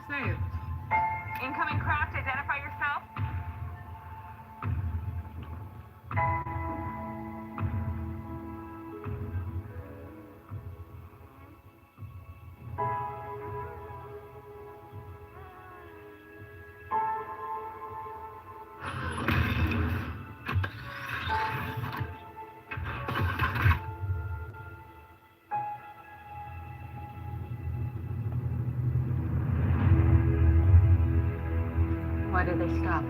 saved. Incoming craft, identify yourself. Why did they stop?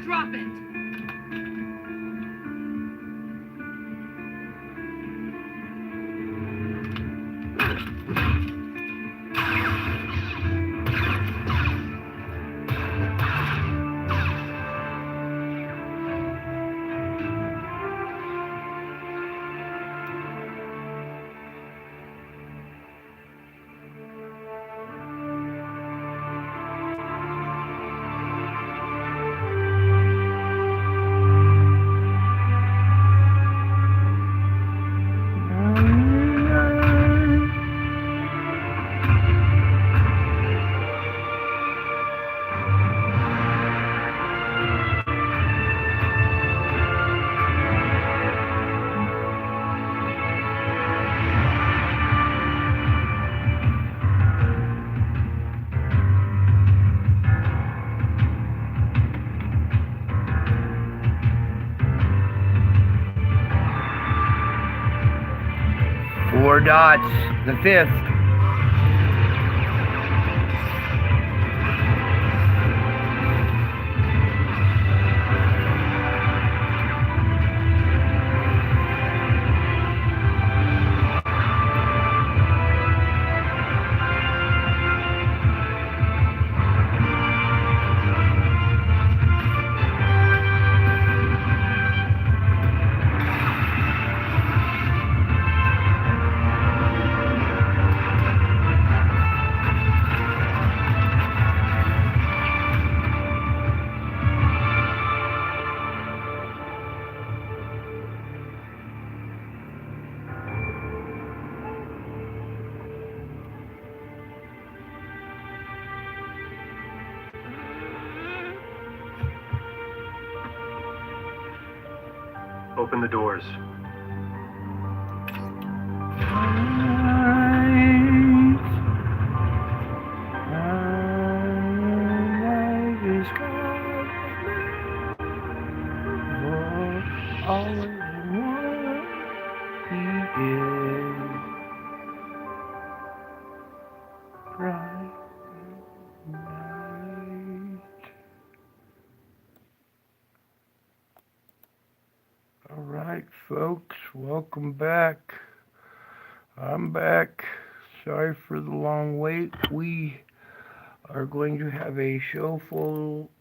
Drop it! Four dots, the fifth. Open the doors. All right, folks, welcome back. I'm back. Sorry for the long wait. We are going to have a show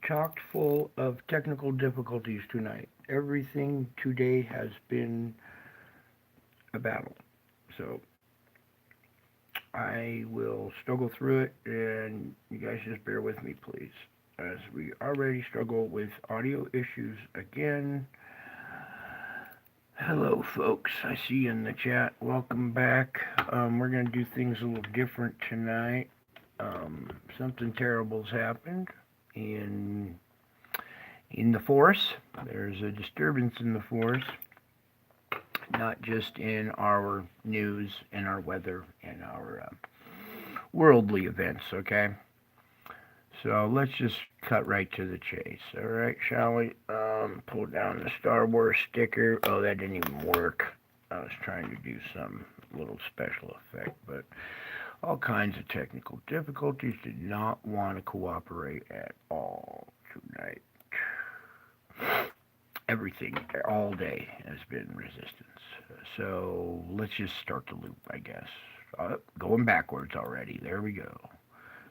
chocked full of technical difficulties tonight. Everything today has been a battle. So I will struggle through it, and you guys just bear with me, please, as we already struggle with audio issues again. Hello, folks. I see you in the chat. Welcome back. We're going to do things a little different tonight. Something terrible's happened, and in the Force. There's a disturbance in the Force, not just in our news and our weather and our worldly events, okay? So let's just cut right to the chase, all right, shall we? Pull down the Star Wars sticker. Oh, that didn't even work. I was trying to do some little special effect, but all kinds of technical difficulties did not want to cooperate at all tonight. Everything, all day, has been resistance. So let's just start the loop, I guess. Going backwards already. There we go.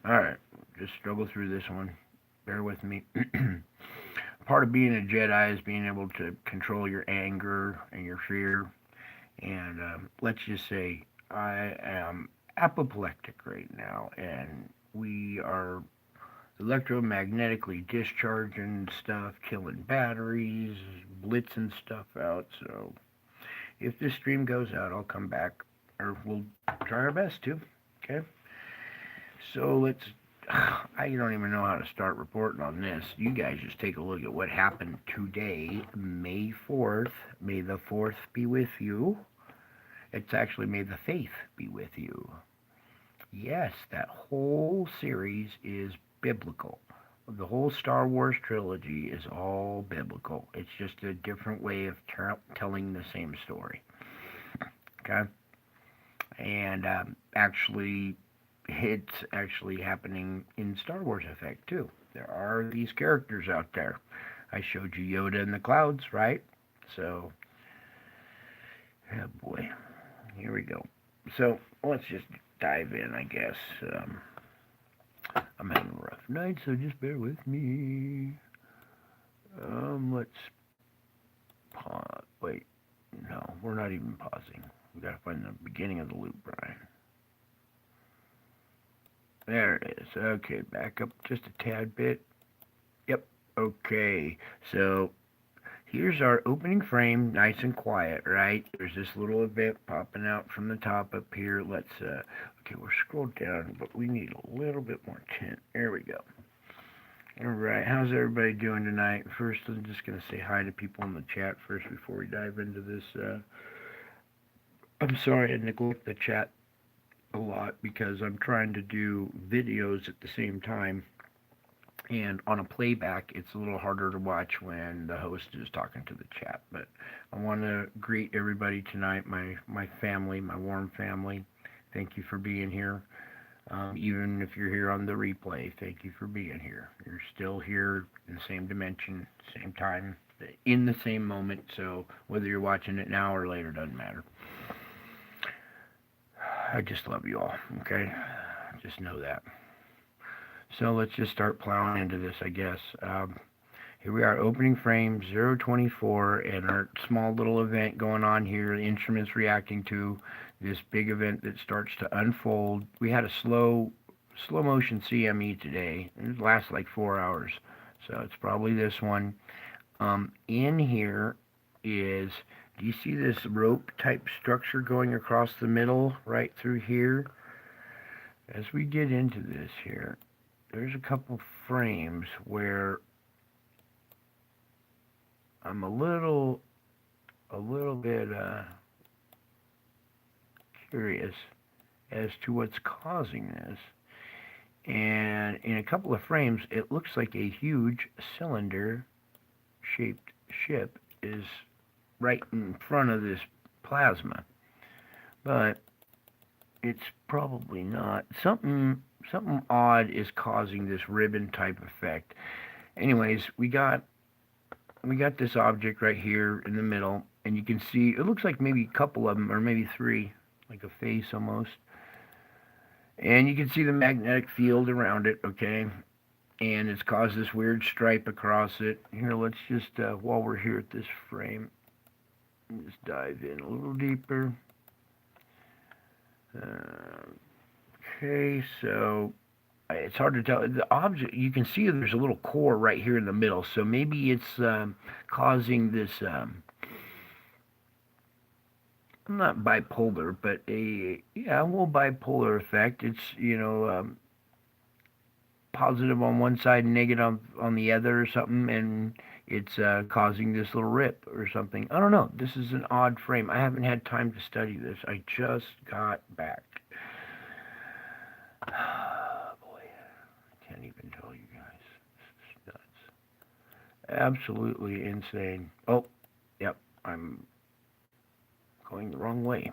Alright, just struggle through this one. Bear with me. Part of being a Jedi is being able to control your anger and your fear. And let's just say I am apoplectic right now, and we are electromagnetically discharging stuff, killing batteries, blitzing stuff out. So if this stream goes out, I'll come back, or we'll try our best to. Okay? So let's, I don't even know how to start reporting on this. You guys just take a look at what happened today, May 4th. May the 4th be with you. It's actually May the Faith be with you. Yes, that whole series is biblical. The whole Star Wars trilogy is all biblical. It's just a different way of telling the same story. Okay? And actually, it's actually happening in Star Wars effect, too. There are these characters out there. I showed you Yoda in the clouds, right? So, oh boy. Here we go. So, let's just dive in, I guess. I'm having a rough night, so just bear with me. Let's pause. Wait, no, we're not even pausing. We gotta find the beginning of the loop, Brian. There it is. Okay, back up just a tad bit. Yep, okay. So, here's our opening frame, nice and quiet, right? There's this little event popping out from the top up here. Let's, okay, we'll scroll down, but we need a little bit more tint. There we go. All right, how's everybody doing tonight? First, I'm just going to say hi to people in the chat first before we dive into this. I'm sorry I neglect the chat a lot because I'm trying to do videos at the same time. And on a playback, it's a little harder to watch when the host is talking to the chat. But I want to greet everybody tonight, my family, my warm family. Thank you for being here. Even if you're here on the replay, thank you for being here. You're still here in the same dimension, same time, in the same moment. So whether you're watching it now or later, doesn't matter. I just love you all, okay? Just know that. So let's just start plowing into this, I guess. Here we are, opening frame 024, and our small little event going on here. The instrument's reacting to this big event that starts to unfold. We had a slow motion CME today. It lasts like 4 hours, so it's probably this one. In here is, do you see this rope type structure going across the middle right through here? As we get into this here, there's a couple frames where I'm a little bit curious as to what's causing this. And in a couple of frames, it looks like a huge cylinder-shaped ship is right in front of this plasma. But it's probably not. Something odd is causing this ribbon type effect. Anyways, we got this object right here in the middle, and you can see it looks like maybe a couple of them, or maybe three, like a face almost. And you can see the magnetic field around it, okay? And it's caused this weird stripe across it. Here, let's just, while we're here at this frame, just dive in a little deeper. Okay, so it's hard to tell. The object, you can see there's a little core right here in the middle, so maybe it's causing this, not bipolar, but well, bipolar effect. It's, positive on one side and negative on the other or something, and it's causing this little rip or something. I don't know. This is an odd frame. I haven't had time to study this. I just got back. Boy, I can't even tell you guys. This is nuts. Absolutely insane. Oh, yep, I'm going the wrong way.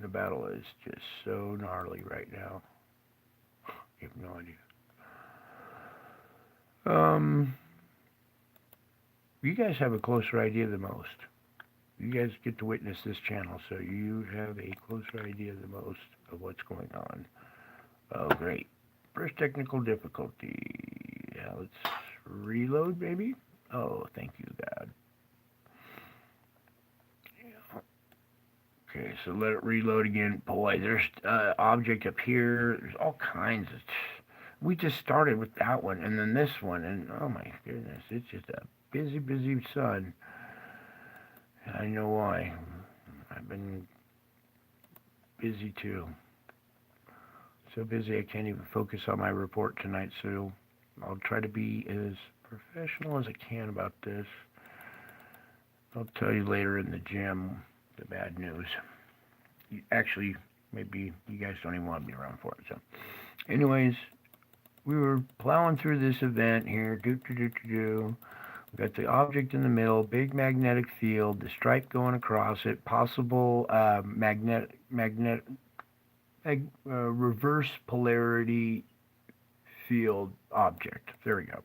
The battle is just so gnarly right now. You have no idea. You guys have a closer idea than most. You guys get to witness this channel, so you have a closer idea than most of what's going on. Oh, great. First technical difficulty. Yeah, let's reload, maybe? Oh, thank you, God. Yeah. Okay, so let it reload again. Boy, there's object up here. There's all kinds of... We just started with that one, and then this one, and oh my goodness, it's just a busy, busy sun. I know why. I've been busy too. So busy I can't even focus on my report tonight, so I'll try to be as professional as I can about this. I'll tell you later in the gym the bad news. Actually, maybe you guys don't even want to be around for it. So, anyways, we were plowing through this event here. We got the object in the middle, big magnetic field, the stripe going across it, possible reverse polarity field object. There we go.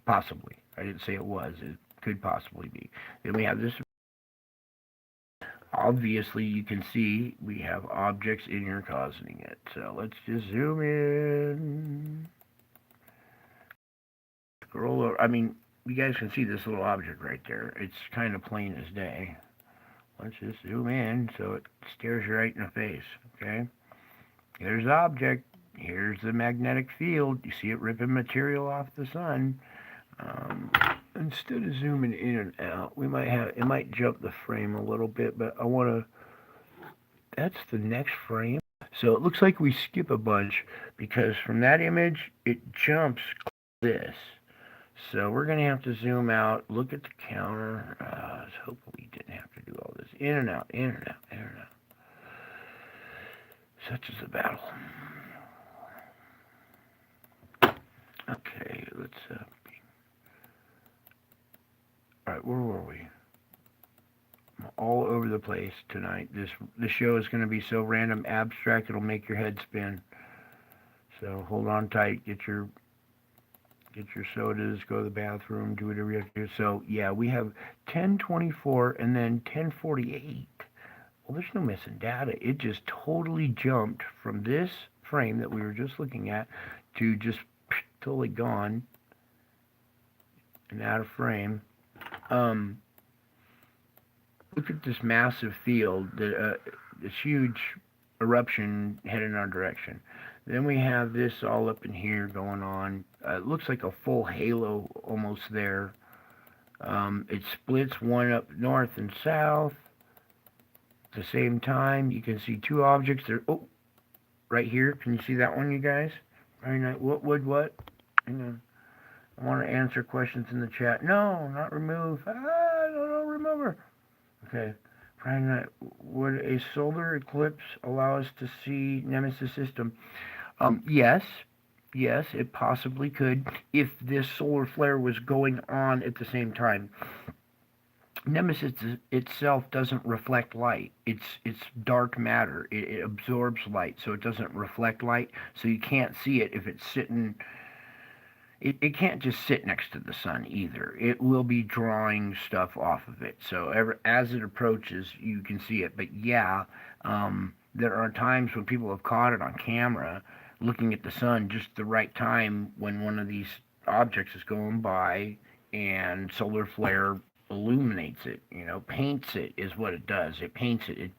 Possibly. I didn't say it was. It could possibly be. Then we have this. Obviously, you can see we have objects in here causing it. So let's just zoom in. Scroll over. I mean, you guys can see this little object right there. It's kind of plain as day. Let's just zoom in so it stares you right in the face. Okay? Here's the object. Here's the magnetic field. You see it ripping material off the sun. Instead of zooming in and out, we might have, it might jump the frame a little bit, but I want to, that's the next frame. So it looks like we skip a bunch because from that image, it jumps this. So we're going to have to zoom out, look at the counter. I was hoping we didn't have to do all this. In and out, in and out, in and out. Such is the battle. Okay, let's alright, where were we? I'm all over the place tonight. This show is going to be so random, abstract, it'll make your head spin. So hold on tight, get your sodas, go to the bathroom, do whatever you have to do. So yeah, we have 1024 and then 1048. Well, there's no missing data. It just totally jumped from this frame that we were just looking at to just totally gone and out of frame. Look at this massive field, this huge eruption headed in our direction. Then we have this all up in here going on. It looks like a full halo almost there. It splits one up north and south. At the same time, you can see two objects there. Oh, right here. Can you see that one, you guys? Very nice. What? Hang on. I want to answer questions in the chat. No, not remove. No, remove her. Okay. Friday night. Would a solar eclipse allow us to see Nemesis system? Yes, it possibly could if this solar flare was going on at the same time. Nemesis itself doesn't reflect light. It's dark matter. It absorbs light, so it doesn't reflect light. So you can't see it if it's sitting. It can't just sit next to the sun either. It will be drawing stuff off of it. So as it approaches, you can see it. But yeah, there are times when people have caught it on camera, looking at the sun just the right time when one of these objects is going by, and solar flare illuminates it, paints it is what it does. It paints it.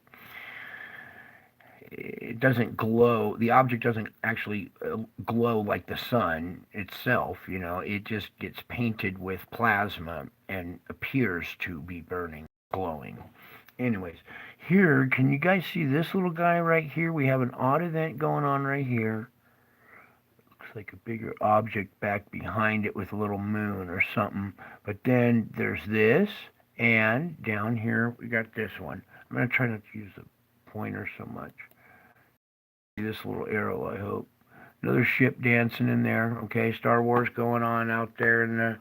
It doesn't glow. The object doesn't actually glow like the sun itself, it just gets painted with plasma and appears to be burning, glowing. Anyways, here, can you guys see this little guy right here? We have an odd event going on right here. Looks like a bigger object back behind it with a little moon or something. But then there's this, and down here we got this one. I'm going to try not to use the pointer so much. This little arrow, I hope. Another ship dancing in there. Okay, Star Wars going on out there in the,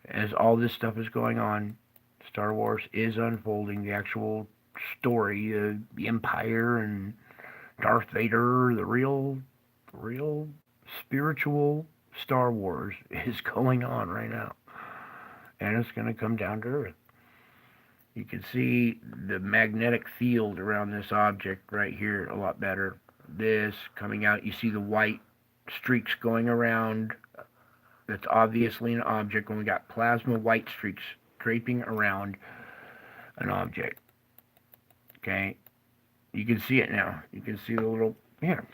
as all this stuff is going on. Star Wars is unfolding. The actual story, the Empire and Darth Vader, the real spiritual Star Wars is going on right now. And it's going to come down to Earth. You can see the magnetic field around this object right here a lot better. This coming out, you see the white streaks going around. That's obviously an object when we got plasma white streaks draping around an object. Okay, you can see it now. You can see the little, here.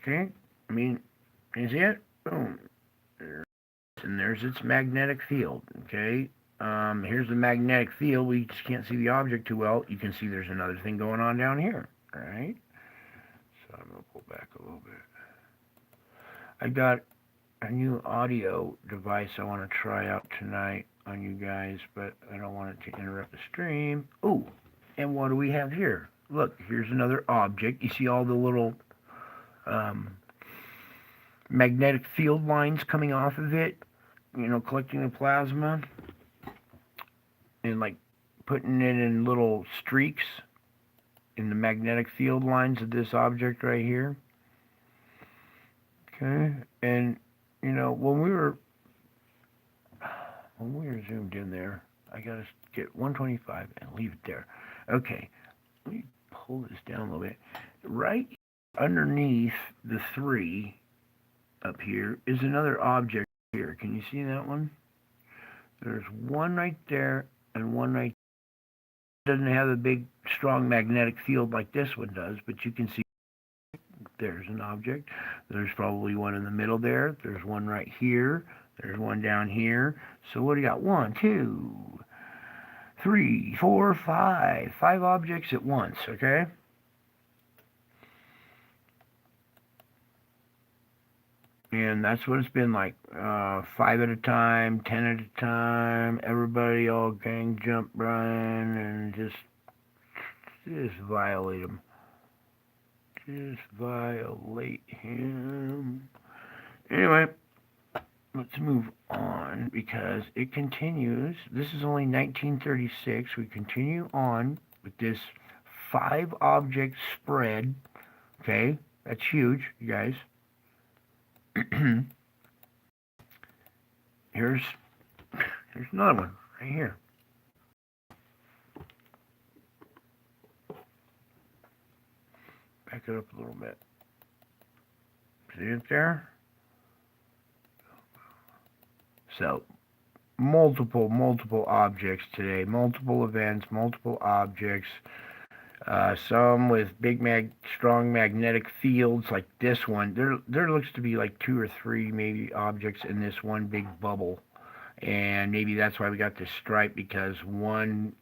Okay, I mean, can you see it? Boom. And there's its magnetic field. Okay, here's the magnetic field. We just can't see the object too well. You can see there's another thing going on down here. All right. So I'm gonna pull back a little bit. I got a new audio device I want to try out tonight on you guys, but I don't want it to interrupt the stream. Oh, and what do we have here? Look, here's another object. You see all the little magnetic field lines coming off of it, you know, collecting the plasma and like putting it in little streaks in the magnetic field lines of this object right here. Okay, and you know, when we were zoomed in there, I gotta get 125 and leave it there. Okay, let me pull this down a little bit. Right underneath the 3 up here is another object here. Can you see that one? There's one right there and one right there. It doesn't have a big strong magnetic field like this one does, but you can see there's an object. There's probably one in the middle there. There's one right here. There's one down here. So what do you got? 1, 2, 3, 4, 5. 5 objects at once, okay? And that's what it's been like. 5 at a time, 10 at a time. Everybody all gang jump Brian and just violate him. Just violate him. Anyway, let's move on because it continues. This is only 1936. We continue on with this 5 object spread. Okay, that's huge, you guys. Here's another one right here. Back it up a little bit. See it there? So, multiple objects today. Multiple events, multiple objects. Some with big strong magnetic fields like this one. There looks to be like 2 or 3 maybe objects in this one big bubble. And maybe that's why we got this stripe, because one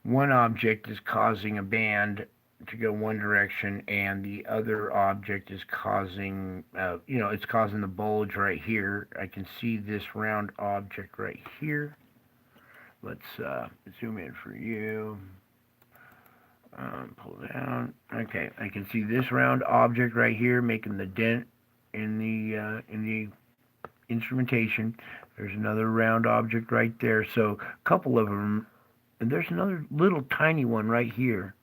object is causing a band to go one direction, and the other object is causing, it's causing the bulge right here. I can see this round object right here. Let's zoom in for you. Pull down. Okay, I can see this round object right here making the dent in the instrumentation. There's another round object right there. So a couple of them, and there's another little tiny one right here.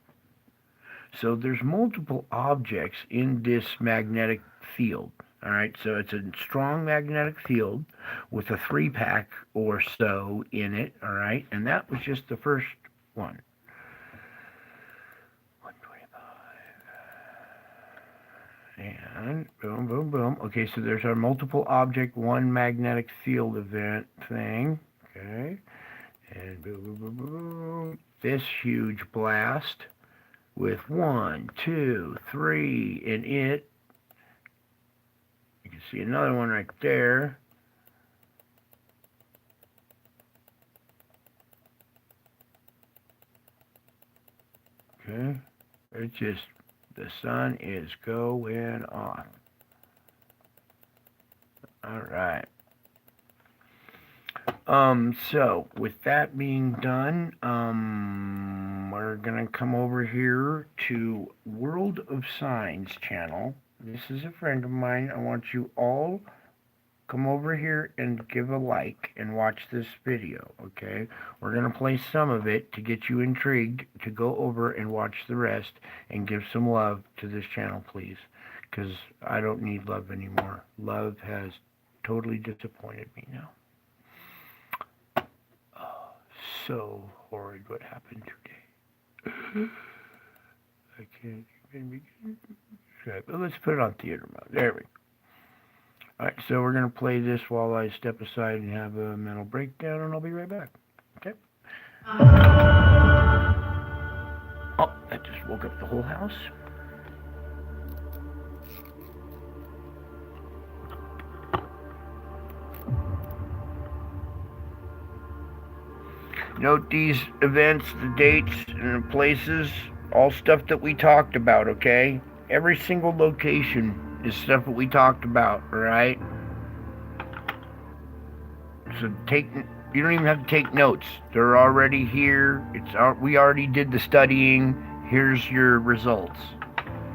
So there's multiple objects in this magnetic field. All right, so it's a strong magnetic field with a 3-pack or so in it. All right, and that was just the first one. 125. And boom, boom, boom. Okay, so there's our multiple object, 1 magnetic field event thing. Okay, and boom, boom, boom, boom. This huge blast with 1, 2, 3 in it. You can see another one right there. Okay, It's just, the sun is going on. Alright. So, with that being done, we're gonna come over here to World of Signs channel. This is a friend of mine. I want you all come over here and give a like and watch this video, okay? We're going to play some of it to get you intrigued to go over and watch the rest and give some love to this channel, please, because I don't need love anymore. Love has totally disappointed me now. Oh, so horrid what happened today. I can't even begin. But let's put it on theater mode. There we go. Alright, so we're going to play this while I step aside and have a mental breakdown, and I'll be right back. Okay? Oh, that just woke up the whole house. Note these events, the dates, and the places, all stuff that we talked about, okay? Every single location is stuff that we talked about, alright? So you don't even have to take notes. They're already here. We already did the studying. Here's your results.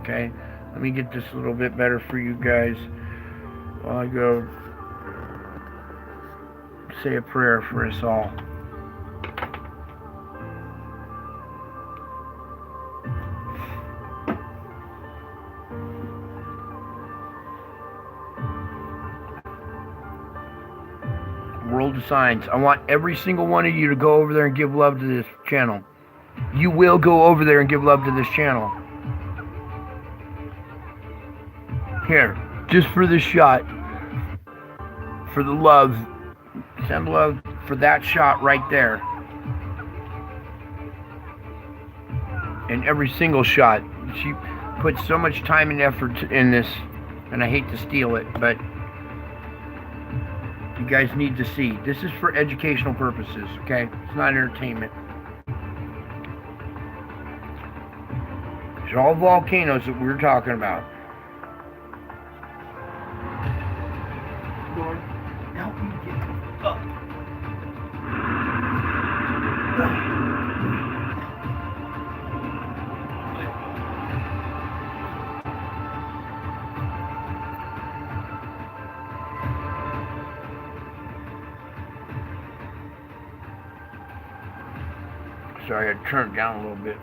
Okay? Let me get this a little bit better for you guys while I go say a prayer for us all. World of Signs. I want every single one of you to go over there and give love to this channel. You will go over there and give love to this channel. Here, just for this shot, for the love, send love for that shot right there. And every single shot. She put so much time and effort in this, and I hate to steal it, but you guys need to see. This is for educational purposes, okay? It's not entertainment. These are all volcanoes that we were talking about. Lord, help me get up. Sorry, I turned it down a little bit.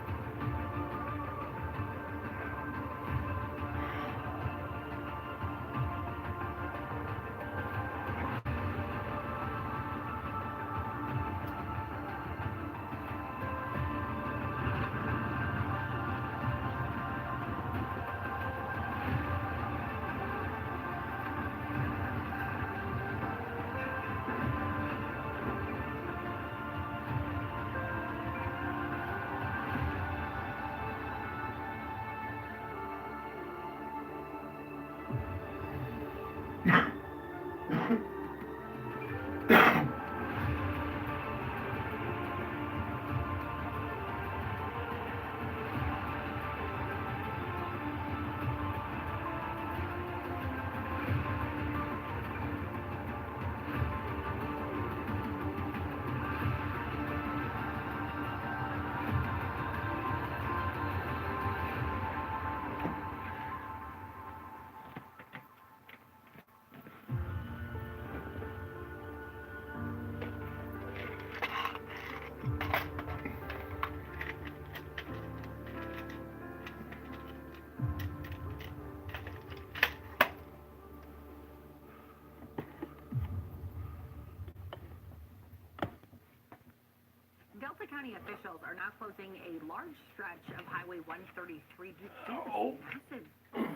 Delta County officials are now closing a large stretch of Highway 133 due to this massive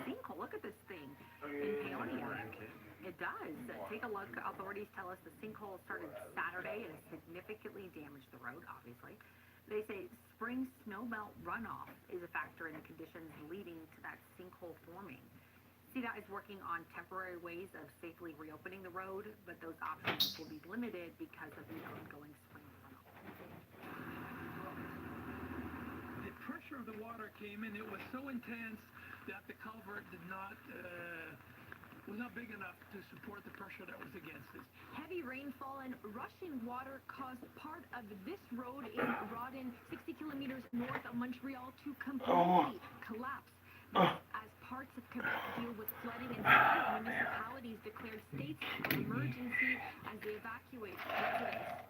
sinkhole. Look at this thing in Peonia. It does. Take a look. Authorities tell us the sinkhole started Saturday and significantly damaged the road, obviously. They say spring snowmelt runoff is a factor in the conditions leading to that sinkhole forming. CDOT is working on temporary ways of safely reopening the road, but those options will be limited because of the ongoing spring runoff. The pressure pressure of the water came in. It was so intense that the culvert was not big enough to support the pressure that was against it. Heavy rainfall and rushing water caused part of this road in Rawdon, 60 kilometers north of Montreal, to completely collapse. As parts of Quebec deal with flooding, and several municipalities declared states of emergency as they evacuate residents.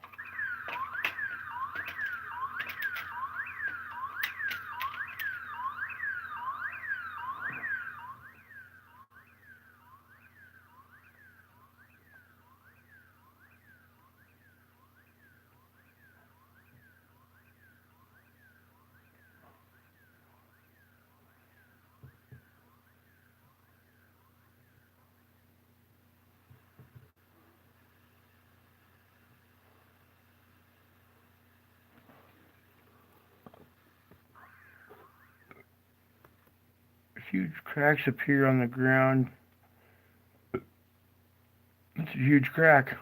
Huge cracks appear on the ground. That's a huge crack.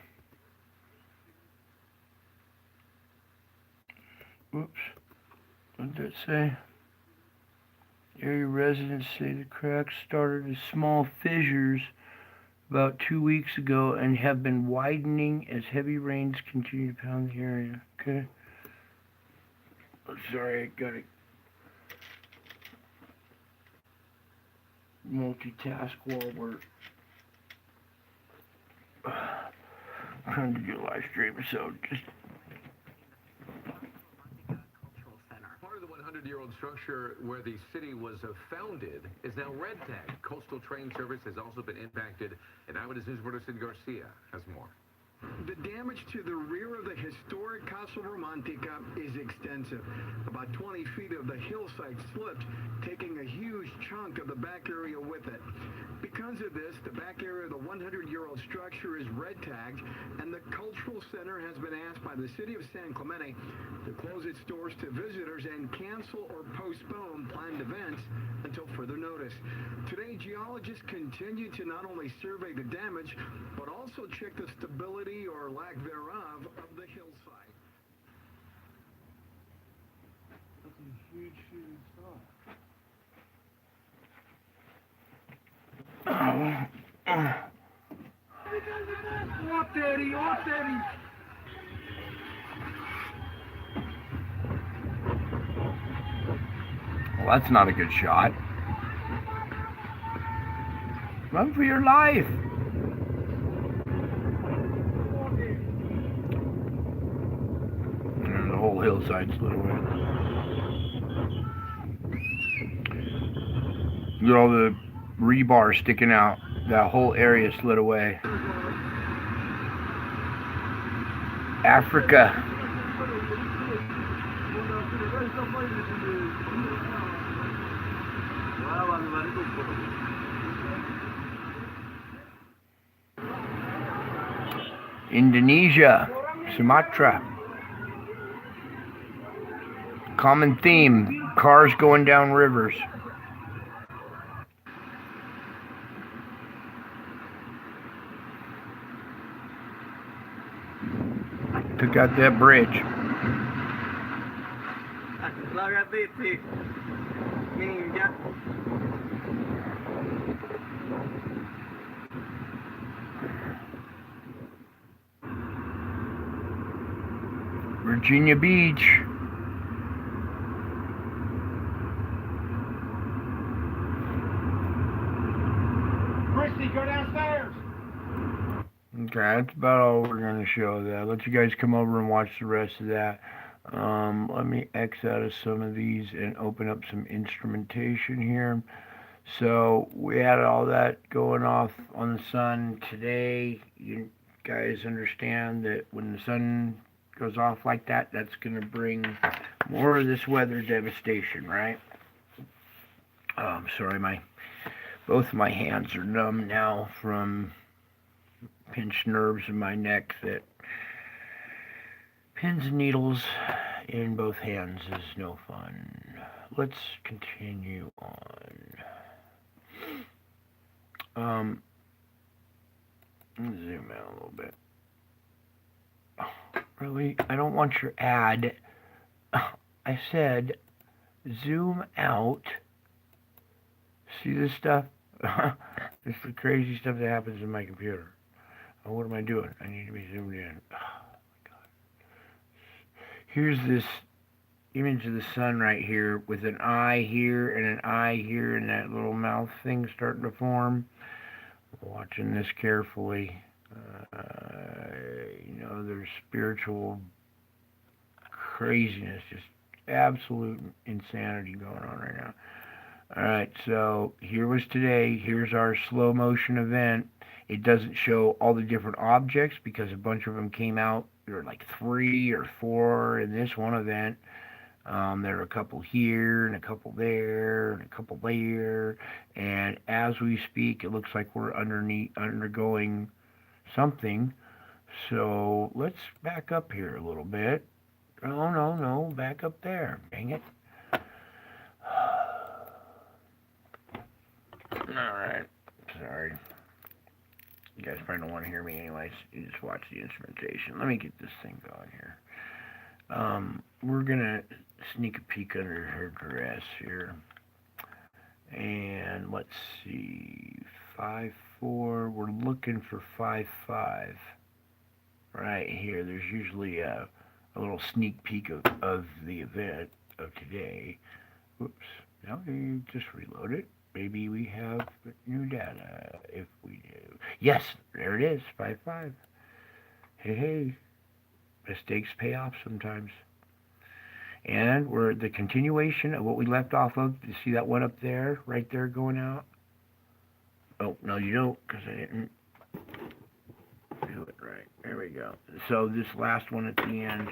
Whoops. What did that say? Area residents say the cracks started as small fissures about 2 weeks ago and have been widening as heavy rains continue to pound the area. Okay. Oh, sorry, I gotta multitask while we're trying to do a live stream, so just Part of the 100-year-old structure where the city was founded is now red tagged. Coastal train service has also been impacted, and Eyewitness News reporter Sid Garcia has more. The damage to the rear of the historic Casa Romantica is extensive. About 20 feet of the hillside slipped, taking a huge chunk of the back area with it. Because of this, the back area of the 100-year-old structure is red tagged, and the Cultural Center has been asked by the city of San Clemente to close its doors to visitors and cancel or postpone planned events until further notice. Today, geologists continue to not only survey the damage, but also check the stability or lack thereof of the hillside. That's a huge shooting star. Well, that's not a good shot. Run for your life. And the whole hillside slid away. Look at all the rebar sticking out. That whole area slid away. Africa. Indonesia, Sumatra. Common theme, cars going down rivers. Took out that bridge. Virginia Beach. Christy, go downstairs. Okay, that's about all we're going to show that. I'll let you guys come over and watch the rest of that. Let me X out of some of these and open up some instrumentation here. So we had all that going off on the sun today. You guys understand that when the sun goes off like that, that's going to bring more of this weather devastation, right? I'm sorry, both my hands are numb now from pinched nerves in my neck. That pins and needles in both hands is no fun. Let's continue on. Zoom out a little bit. Oh, really? I don't want your ad. I said zoom out. See this stuff? This is the crazy stuff that happens in my computer. Oh, what am I doing? I need to be zoomed in. Oh, my God. Here's this image of the sun right here with an eye here and an eye here and that little mouth thing starting to form. Watching this carefully. There's spiritual craziness, just absolute insanity going on right now. Alright, so here was today. Here's our slow motion event. It doesn't show all the different objects because a bunch of them came out. There were like 3 or 4 in this one event. There are a couple here and a couple there and a couple there. And as we speak, it looks like we're undergoing something. So let's back up here a little bit. Oh, no, back up there. Dang it. Alright, sorry. You guys probably don't want to hear me anyways. You just watch the instrumentation. Let me get this thing going here. We're gonna sneak a peek under her dress here. And let's see. 5-4. We're looking for 5-5. Right here. There's usually a little sneak peek of the event of today. Whoops. Now you just reload it. Maybe we have new data. If we do. Yes, there it is. 5-5. Hey. Mistakes pay off sometimes. And we're the continuation of what we left off of. You see that one up there? Right there going out? Oh, no you don't, because I didn't do it right. There we go. So this last one at the end,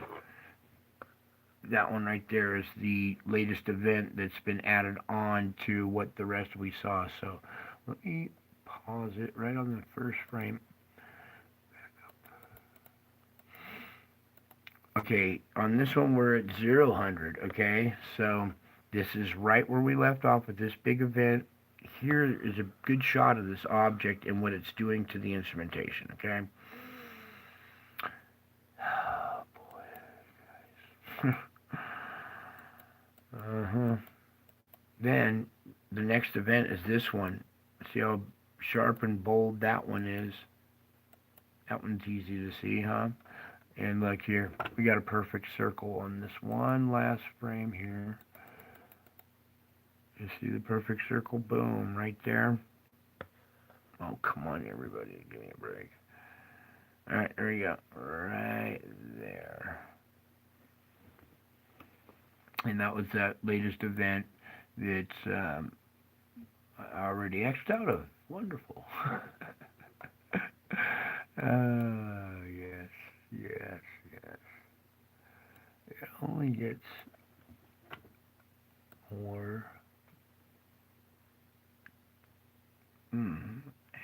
that one right there is the latest event that's been added on to what the rest we saw. So let me pause it right on the first frame. Okay, on this one we're at 0-100, okay? So this is right where we left off with this big event. Here is a good shot of this object and what it's doing to the instrumentation, okay? Oh, boy, guys. Then, the next event is this one. See how sharp and bold that one is? That one's easy to see, huh? And look here, we got a perfect circle on this one last frame here. You see the perfect circle? Boom, right there. Oh, come on, everybody, give me a break. Alright, there we go. Right there. And that was that latest event that's already X'd out of. Wonderful. Yes. It only gets more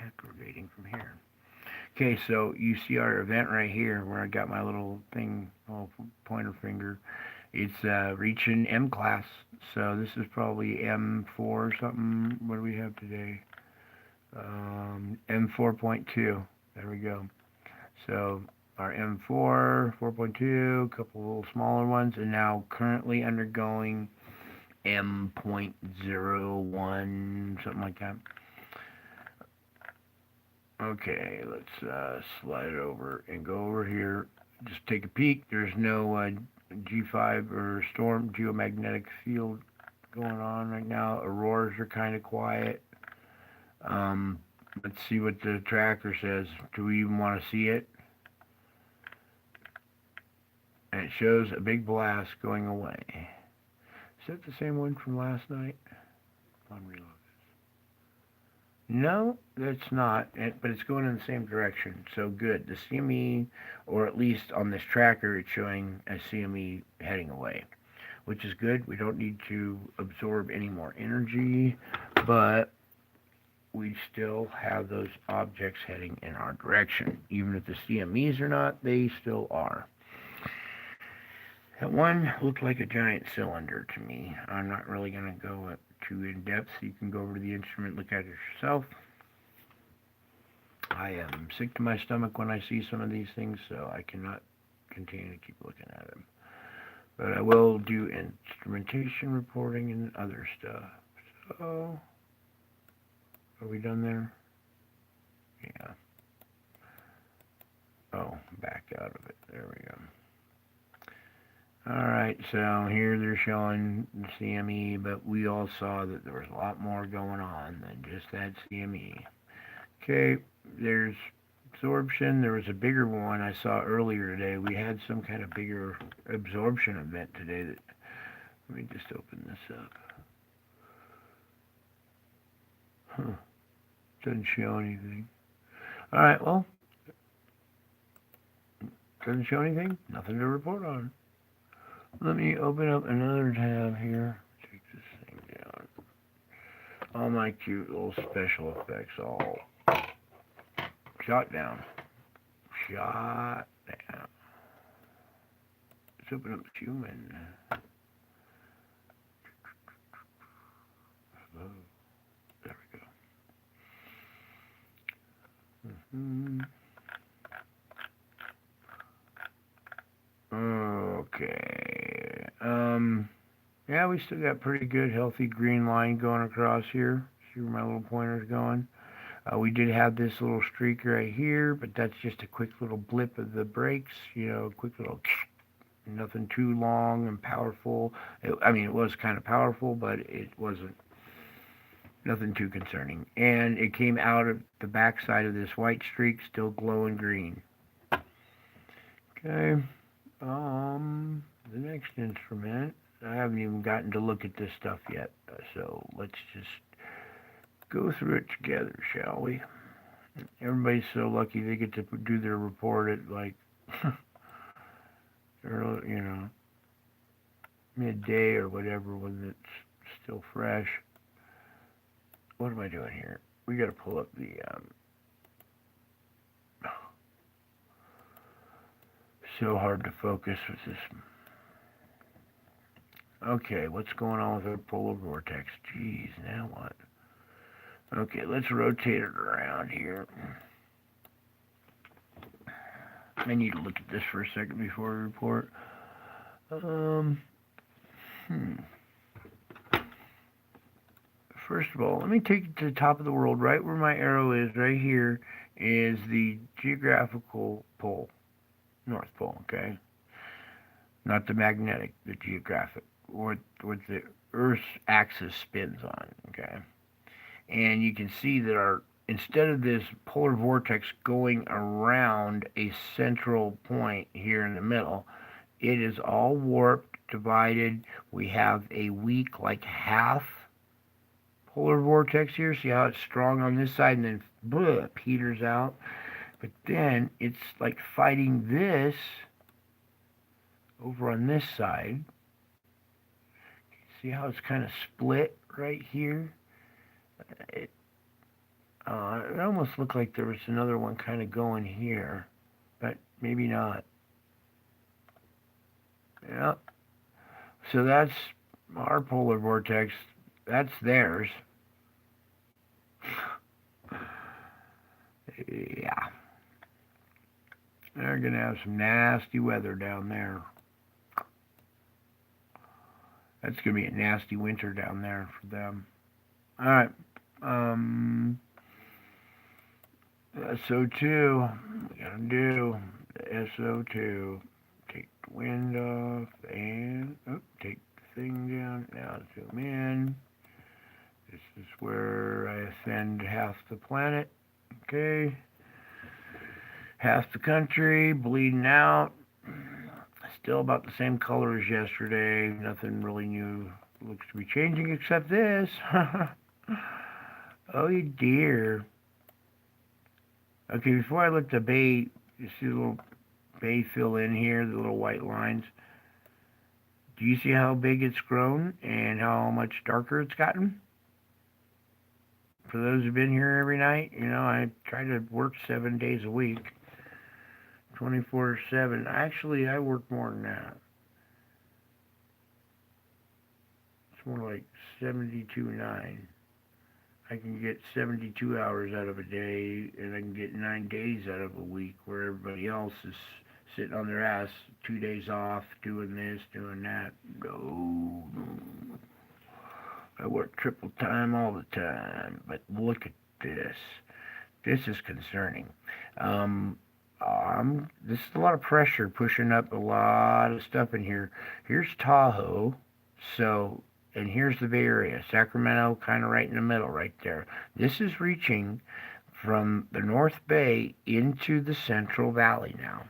aggravating from here. Okay, so you see our event right here where I got my little thing, little pointer finger. It's reaching M class, so this is probably M4 or something. What do we have today? M4.2. There we go. So our M4, 4.2, a couple little smaller ones, and now currently undergoing M.01, something like that. Okay, let's slide it over and go over here. Just take a peek. There's no G5 or storm geomagnetic field going on right now. Auroras are kind of quiet. Let's see what the tracker says. Do we even want to see it? And it shows a big blast going away. Is that the same one from last night? On reload. No, that's not, but it's going in the same direction, so good. The CME, or at least on this tracker, it's showing a CME heading away, which is good. We don't need to absorb any more energy, but we still have those objects heading in our direction. Even if the CMEs are not, they still are. That one looked like a giant cylinder to me. I'm not really going to go too in-depth, so you can go over to the instrument, look at it yourself. I am sick to my stomach when I see some of these things, so I cannot continue to keep looking at them. But I will do instrumentation reporting and other stuff. So, are we done there? Yeah. Oh, backed out of it. There we go. Alright, so here they're showing the CME, but we all saw that there was a lot more going on than just that CME. Okay, there's absorption. There was a bigger one I saw earlier today. We had some kind of bigger absorption event today. That, let me just open this up. Huh. Doesn't show anything. Alright, well, doesn't show anything. Nothing to report on. Let me open up another tab here. Take this thing down. All my cute little special effects all shot down. Shot down. Let's open up human. Hello. There we go. Okay. Yeah, we still got pretty good, healthy green line going across here. See where my little pointer's going? We did have this little streak right here, but that's just a quick little blip of the brakes. You know, quick little, nothing too long and powerful. I mean, it was kind of powerful, but it wasn't nothing too concerning. And it came out of the backside of this white streak, still glowing green. Okay. The next instrument, I haven't even gotten to look at this stuff yet, so let's just go through it together, shall we? Everybody's so lucky they get to do their report at, like, early, you know, midday or whatever when it's still fresh. What am I doing here? We gotta pull up the, so hard to focus with this. Okay, what's going on with our polar vortex? Jeez, now what? Okay, let's rotate it around here. I need to look at this for a second before I report. First of all, let me take it to the top of the world. Right where my arrow is, right here, is the geographical pole. North Pole, okay? Not the magnetic, the geographic, or what the Earth's axis spins on, okay? And you can see that instead of this polar vortex going around a central point here in the middle, it is all warped, divided. We have a weak, like half polar vortex here. See how it's strong on this side and then blah, peters out. But then it's like fighting this over on this side. See how it's kind of split right here? It almost looked like there was another one kind of going here, but maybe not. Yeah. So that's our polar vortex. That's theirs. Yeah. They're going to have some nasty weather down there. That's going to be a nasty winter down there for them. All right. SO2. We got to do the SO2. Take the wind off and take the thing down. Now zoom in. This is where I ascend half the planet. Okay. Half the country, bleeding out. Still about the same color as yesterday. Nothing really new looks to be changing except this. Oh dear. Okay, before I let the bay, you see the little bay fill in here, the little white lines. Do you see how big it's grown and how much darker it's gotten? For those who've been here every night, you know, I try to work 7 days a week. 24/7. Actually, I work more than that. It's more like 72/9. I can get 72 hours out of a day, and I can get 9 days out of a week, where everybody else is sitting on their ass 2 days off, doing this, doing that. No. I work triple time all the time. But look at this. This is concerning. This is a lot of pressure pushing up a lot of stuff in here. Here's Tahoe. So, and here's the Bay Area. Sacramento, kind of right in the middle, right there. This is reaching from the North Bay into the Central Valley now.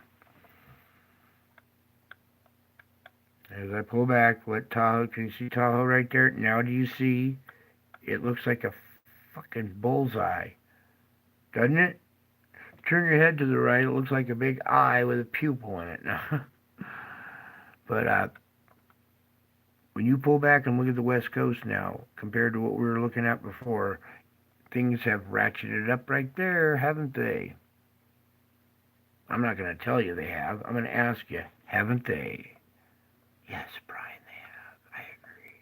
As I pull back, what Tahoe, can you see Tahoe right there? Now do you see? It looks like a fucking bullseye. Doesn't it? Turn your head to the right, it looks like a big eye with a pupil in it now. But when you pull back and look at the West Coast now, compared to what we were looking at before, things have ratcheted up right there, haven't they? I'm not going to tell you they have. I'm going to ask you, haven't they? Yes, Brian, they have. I agree.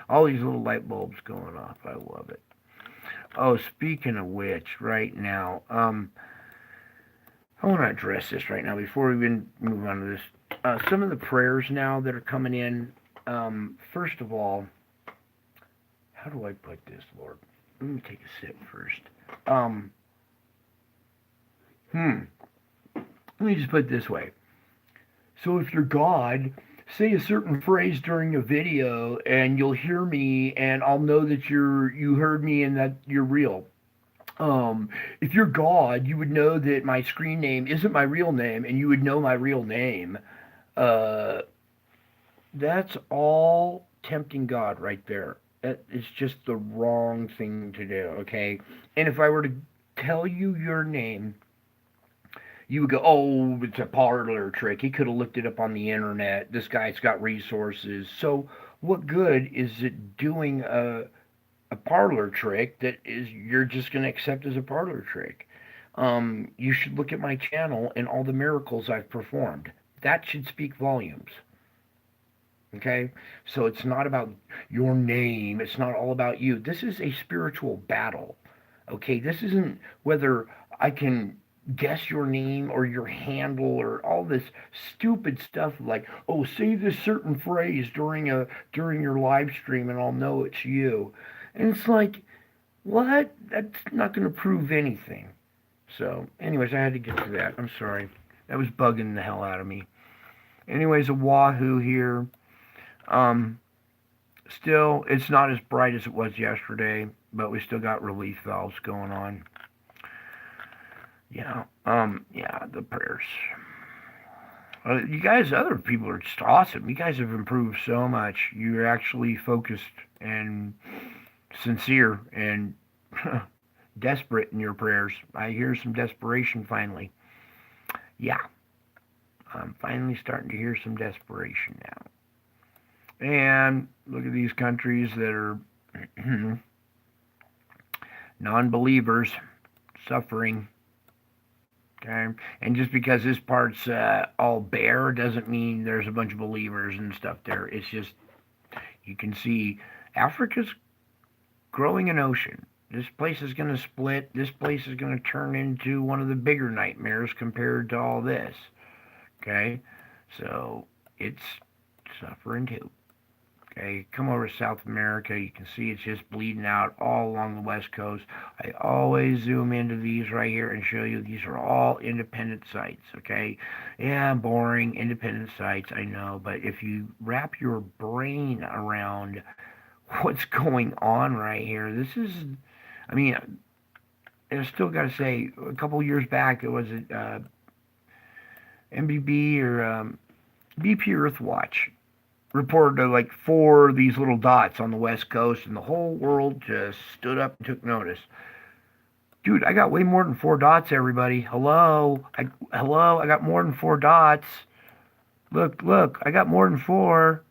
All these little light bulbs going off. I love it. Oh, speaking of which, right now, I want to address this right now before we even move on to this. Some of the prayers now that are coming in, first of all, how do I put this, Lord? Let me take a sip first. Let me just put it this way. So if you're God, say a certain phrase during a video and you'll hear me and I'll know that you heard me and that you're real. If you're God, you would know that my screen name isn't my real name and you would know my real name. That's all tempting God right there. That is just the wrong thing to do, okay? And if I were to tell you your name, you would go, oh, it's a parlor trick. He could have looked it up on the internet. This guy's got resources. So what good is it doing a parlor trick that is you're just going to accept as a parlor trick? You should look at my channel and all the miracles I've performed. That should speak volumes. Okay? So it's not about your name. It's not all about you. This is a spiritual battle. Okay? This isn't whether I can guess your name or your handle or all this stupid stuff like, oh, say this certain phrase during your live stream and I'll know it's you. And it's like, what? That's not going to prove anything. So, anyways, I had to get to that. I'm sorry. That was bugging the hell out of me. Anyways, a wahoo here. Still, it's not as bright as it was yesterday, but we still got relief valves going on. Yeah, the prayers. You guys, other people are just awesome. You guys have improved so much. You're actually focused and sincere and desperate in your prayers. I hear some desperation finally. Yeah, I'm finally starting to hear some desperation now. And look at these countries that are non-believers suffering. Okay? And just because this part's all bare doesn't mean there's a bunch of believers and stuff there. It's just, you can see Africa's growing an ocean. This place is going to split. This place is going to turn into one of the bigger nightmares compared to all this. Okay? So, it's suffering too. Okay, come over to South America. You can see it's just bleeding out all along the West Coast. I always zoom into these right here and show you these are all independent sites, okay? Yeah, boring, independent sites, I know. But if you wrap your brain around what's going on right here, this is, I mean, I still got to say, a couple years back, it was MBB or BP Earthwatch reported like 4 of these little dots on the West Coast, and the whole world just stood up and took notice. Dude, I got way more than 4 dots, everybody. Hello? I got more than 4 dots. Look, I got more than 4.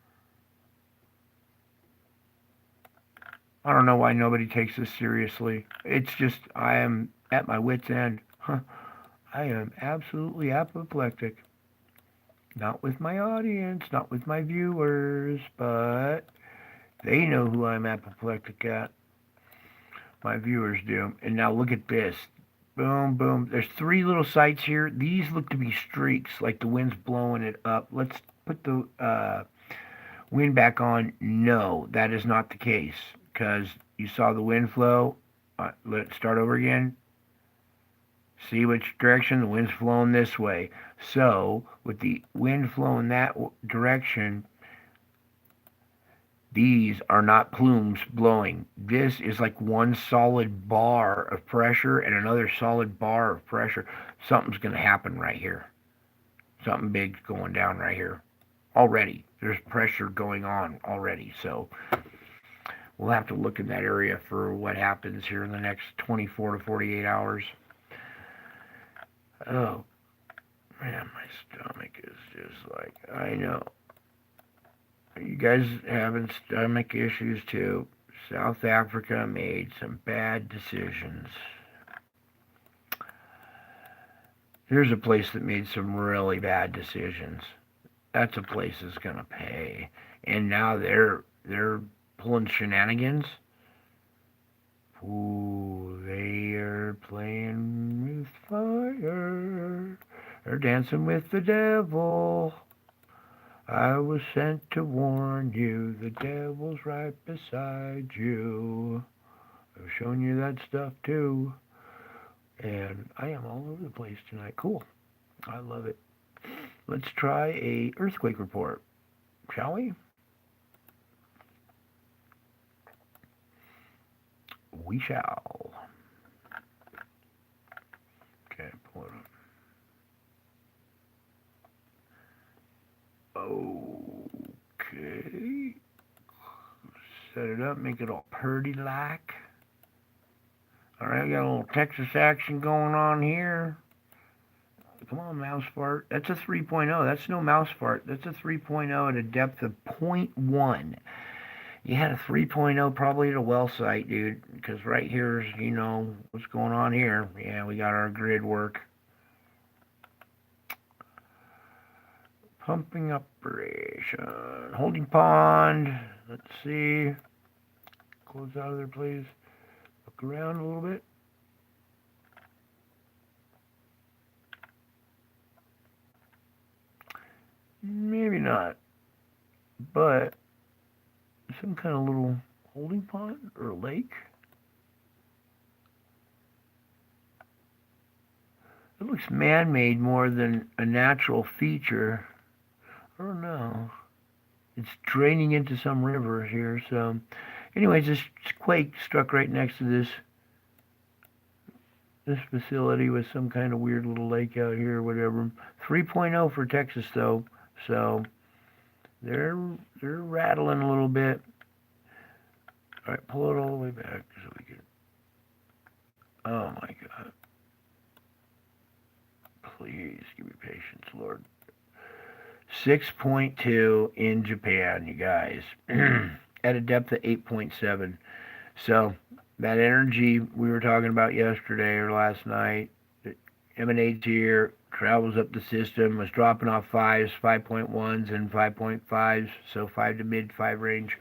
I don't know why nobody takes this seriously. It's just, I am at my wit's end. I am absolutely apoplectic. Not with my audience, not with my viewers, but they know who I'm apoplectic at. My viewers do. And now look at this. Boom, boom. There's 3 little sites here. These look to be streaks, like the wind's blowing it up. Let's put the wind back on. No, that is not the case, because you saw the wind flow. Let it start over again. See which direction? The wind's flowing this way. So, with the wind flowing that direction, these are not plumes blowing. This is like one solid bar of pressure and another solid bar of pressure. Something's going to happen right here. Something big's going down right here. Already. There's pressure going on already. So we'll have to look in that area for what happens here in the next 24 to 48 hours. Oh, man, my stomach is just like, I know. You guys having stomach issues too. South Africa made some bad decisions. Here's a place that made some really bad decisions. That's a place that's gonna pay. And now they're pulling shenanigans. Ooh, they are playing with fire. They're dancing with the devil. I was sent to warn you, the devil's right beside you. I've shown you that stuff too. And I am all over the place tonight. Cool. I love it. Let's try a earthquake report, shall we? We shall. Okay, pull it up. Okay. Set it up, make it all purdy-like. Alright, got a little Texas action going on here. Come on, mouse fart. That's a 3.0. That's no mouse fart. That's a 3.0 at a depth of 0.1. You had a 3.0 probably at a well site, dude. Because right here's, you know, what's going on here. Yeah, we got our grid work. Pumping operation. Holding pond. Let's see. Close out of there, please. Look around a little bit. Maybe not. But some kind of little holding pond or lake. It looks man-made more than a natural feature. I don't know. It's draining into some river here, so anyways, this quake struck right next to this facility with some kind of weird little lake out here or whatever. 3.0 for Texas though, so they're rattling a little bit. All right, pull it all the way back so we can. Oh my God! Please give me patience, Lord. 6.2 in Japan, you guys, at a depth of 8.7. So that energy we were talking about yesterday or last night, it emanates here, travels up the system, was dropping off 5s, 5.1s, and 5.5s, so 5 to mid 5 range.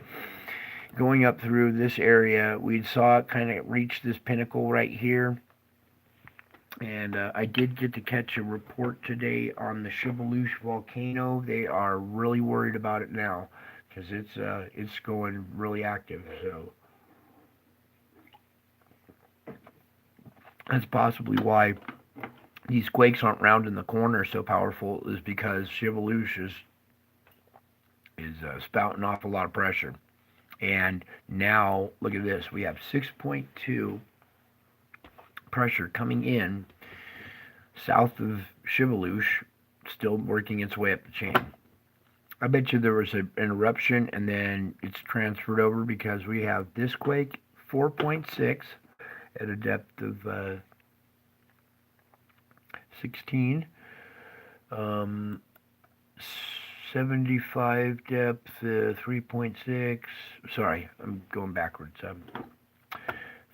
Going up through this area, we saw it kind of reach this pinnacle right here. And I did get to catch a report today on the Shiveluche volcano. They are really worried about it now because it's going really active. So that's possibly why these quakes aren't rounding the corner so powerful, is because Shiveluche is spouting off a lot of pressure. And now look at this. We have 6.2 pressure coming in south of Shiveluche, still working its way up the chain. I bet you there was an eruption and then it's transferred over because we have this quake 4.6 at a depth of 16, 75 depth 3.6. Sorry, I'm going backwards.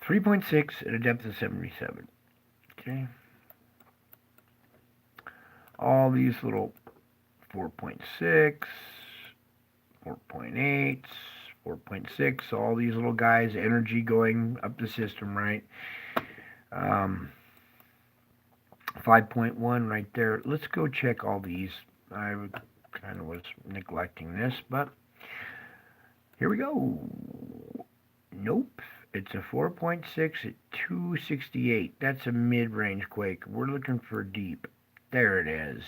3.6 at a depth of 77. Okay. All these little 4.6, 4.8, 4.6, all these little guys, energy going up the system, right? 5.1 right there. Let's go check all these. I kind of was neglecting this, but here we go. Nope. It's a 4.6 at 268. That's a mid-range quake. We're looking for deep. There it is.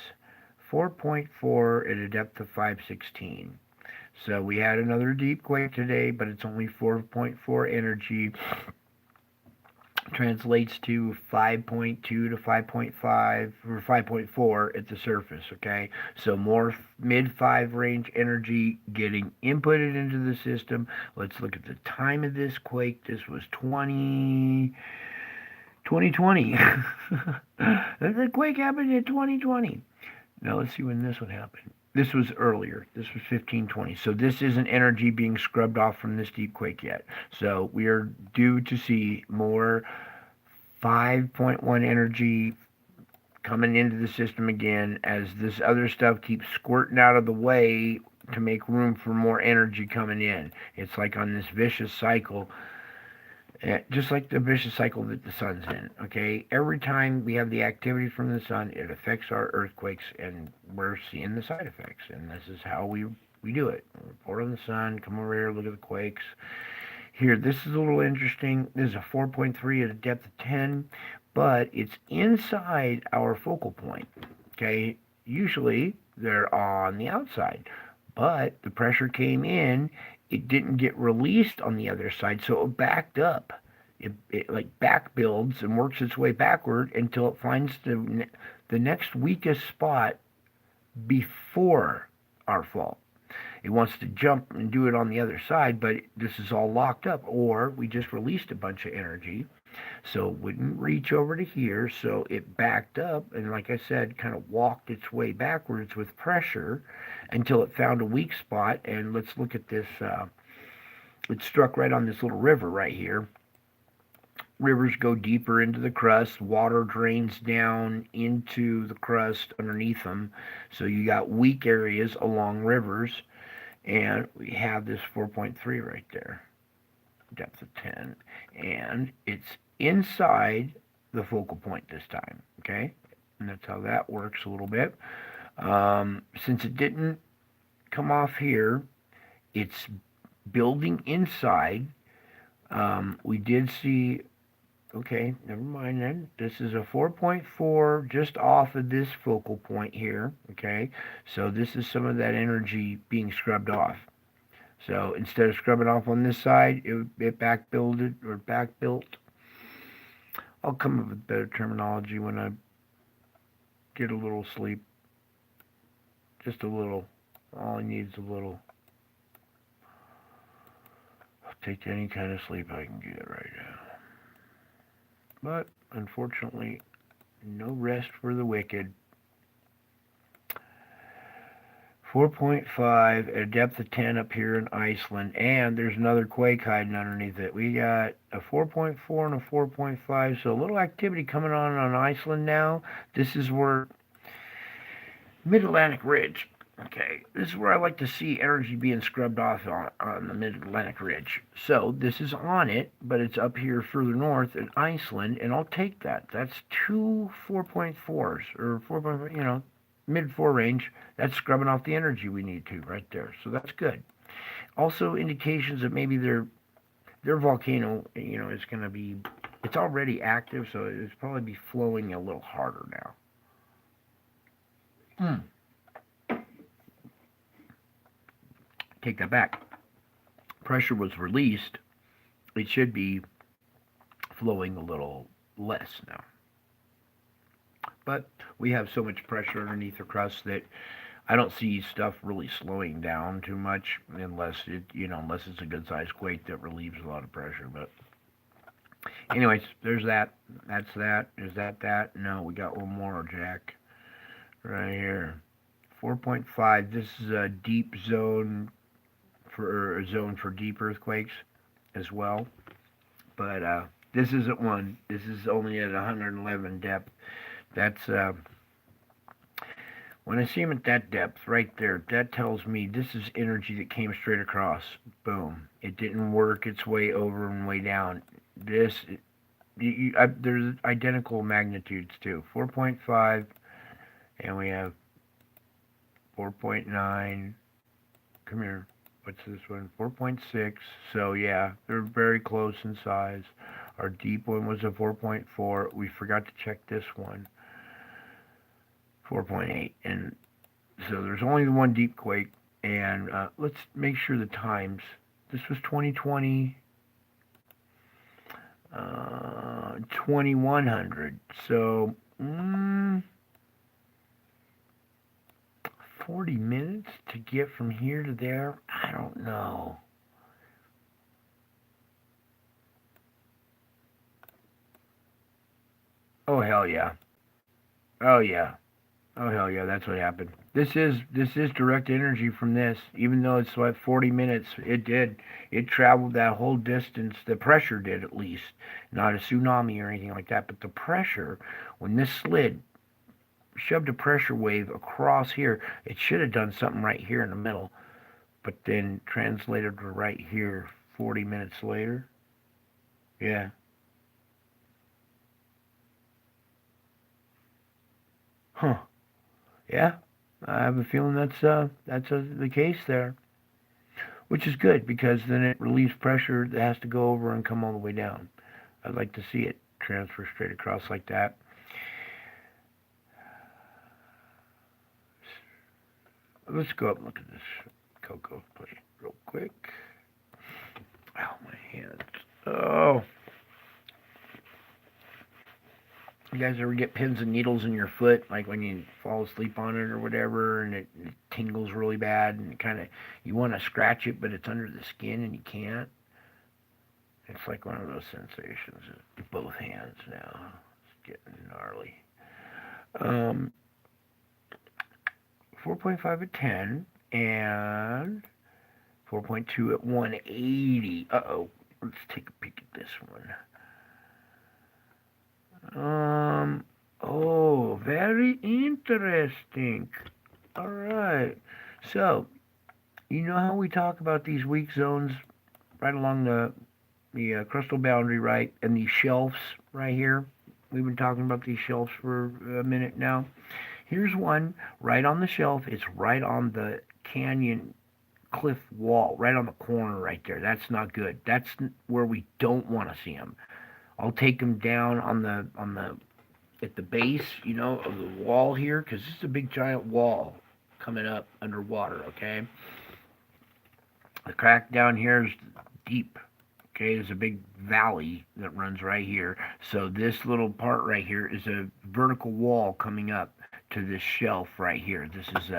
4.4 at a depth of 516. So we had another deep quake today, but it's only 4.4 energy. Translates to 5.2 to 5.5 or 5.4 at the surface, okay? So more mid-5 range energy getting inputted into the system. Let's look at the time of this quake. This was 2020. The quake happened in 2020. Now let's see when this one happened. This was earlier. This was 1520. So this isn't energy being scrubbed off from this deep quake yet. So we are due to see more 5.1 energy coming into the system again as this other stuff keeps squirting out of the way to make room for more energy coming in. It's like on this vicious cycle, just like the vicious cycle that the sun's in, okay? Every time we have the activity from the sun, it affects our earthquakes, and we're seeing the side effects, and this is how we do it. Report on the sun, come over here, look at the quakes. Here, this is a little interesting. This is a 4.3 at a depth of 10, but it's inside our focal point, okay? Usually, they're on the outside, but the pressure came in. It didn't get released on the other side, so it backed up. It like back builds and works its way backward until it finds the next weakest spot before our fault. It wants to jump and do it on the other side, but this is all locked up, or we just released a bunch of energy, so it wouldn't reach over to here, so it backed up, and like I said, kind of walked its way backwards with pressure until it found a weak spot. And let's look at this. It struck right on this little river right here. Rivers go deeper into the crust. Water drains down into the crust underneath them. So you got weak areas along rivers. And we have this 4.3 right there. Depth of 10. And it's inside the focal point this time. Okay? And that's how that works a little bit. Since it didn't come off here, it's building inside. We did see, okay, never mind then. This is a 4.4 just off of this focal point here, okay? So this is some of that energy being scrubbed off. So instead of scrubbing off on this side, it back builded or back built. I'll come up with better terminology when I get a little sleep. Just a little. All I need is a little. I'll take any kind of sleep I can get right now. But, unfortunately, no rest for the wicked. 4.5 at a depth of 10 up here in Iceland. And there's another quake hiding underneath it. We got a 4.4 and a 4.5. So a little activity coming on Iceland now. This is where Mid-Atlantic Ridge. Okay, this is where I like to see energy being scrubbed off on the Mid-Atlantic Ridge. So this is on it, but it's up here further north in Iceland, and I'll take that. That's two 4.4s, or 4.4, mid-4 range. That's scrubbing off the energy we need to right there. So that's good. Also indications that maybe their volcano, is going to be, it's already active, so it's probably be flowing a little harder now. Take that back. Pressure was released. It should be flowing a little less now. But we have so much pressure underneath the crust that I don't see stuff really slowing down too much unless it's a good sized quake that relieves a lot of pressure. But anyways, there's that. That's that. Is that? No, we got one more, Jack. Right here. 4.5. This is a deep zone for deep earthquakes as well. But this isn't one. This is only at 111 depth. That's when I see them at that depth right there, that tells me this is energy that came straight across. Boom. It didn't work its way over and way down. This there's identical magnitudes too. 4.5, and we have 4.9. Come here. What's this one? 4.6. So yeah, they're very close in size. Our deep one was a 4.4. We forgot to check this one. 4.8. And so there's only the one deep quake. And let's make sure the times. This was 2020. 2100. So 40 minutes to get from here to there? I don't know. Oh hell yeah. Oh yeah. Oh hell yeah, that's what happened. This is direct energy from this. Even though it's like 40 minutes, it traveled that whole distance. The pressure did, at least. Not a tsunami or anything like that, but the pressure, when this slid, shoved a pressure wave across here. It should have done something right here in the middle, but then translated to right here 40 minutes later. Yeah. Huh. Yeah. I have a feeling that's the case there, which is good because then it relieves pressure that has to go over and come all the way down. I'd like to see it transfer straight across like that. Let's go up and look at this cocoa plate real quick. Ow, my hands. Oh. You guys ever get pins and needles in your foot, like when you fall asleep on it or whatever, and it tingles really bad, and you want to scratch it, but it's under the skin and you can't? It's like one of those sensations. Both hands now. It's getting gnarly. 4.5 at 10 and 4.2 at 180. Uh-oh. Let's take a peek at this one. Oh, very interesting. All right. So, you know how we talk about these weak zones right along the crustal boundary, right? And these shelves right here? We've been talking about these shelves for a minute now. Here's one right on the shelf. It's right on the canyon cliff wall, right on the corner right there. That's not good. That's where we don't want to see them. I'll take them down at the base, of the wall here, because this is a big giant wall coming up underwater, okay? The crack down here is deep, okay? There's a big valley that runs right here. So this little part right here is a vertical wall coming up to this shelf right here. This is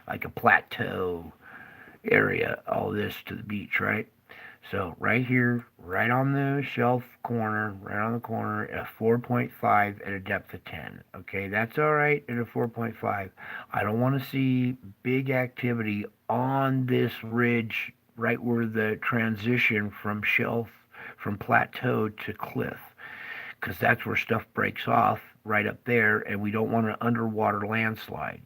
like a plateau area, all this to the beach, right? So right here, right on the shelf corner, right on the corner, at a 4.5 at a depth of 10. Okay, that's all right at a 4.5. I don't want to see big activity on this ridge right where the transition from plateau to cliff, because that's where stuff breaks off right up there, and we don't want an underwater landslide.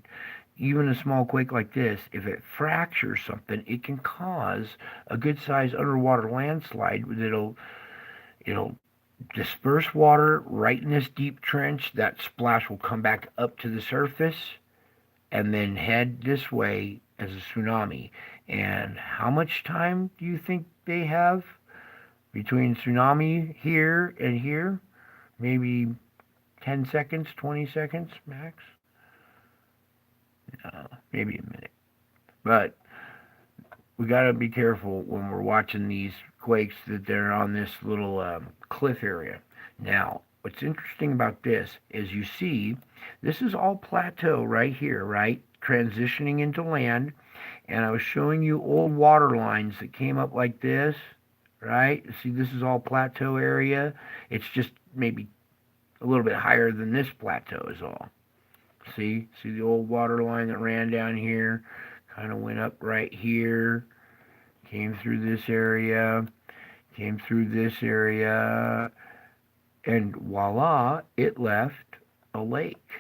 Even a small quake like this, if it fractures something, it can cause a good-sized underwater landslide. It'll disperse water right in this deep trench. That splash will come back up to the surface and then head this way as a tsunami. And how much time do you think they have between tsunami here and here? Maybe 10 seconds, 20 seconds max? Maybe a minute. But we got to be careful when we're watching these quakes that they're on this little cliff area. Now, what's interesting about this is you see this is all plateau right here, right? Transitioning into land. And I was showing you old water lines that came up like this, right? See, this is all plateau area. It's just maybe a little bit higher than this plateau is all. See the old water line that ran down here, kind of went up right here, came through this area, came through this area, and voila, it left a lake.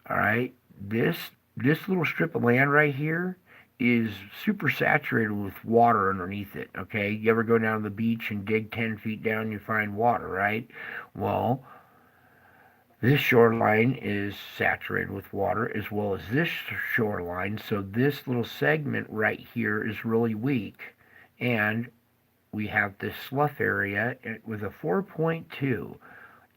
All right, this little strip of land right here is super saturated with water underneath it, okay? You ever go down to the beach and dig 10 feet down, you find water, right? Well, this shoreline is saturated with water as well as this shoreline, so this little segment right here is really weak. And we have this slough area with a 4.2.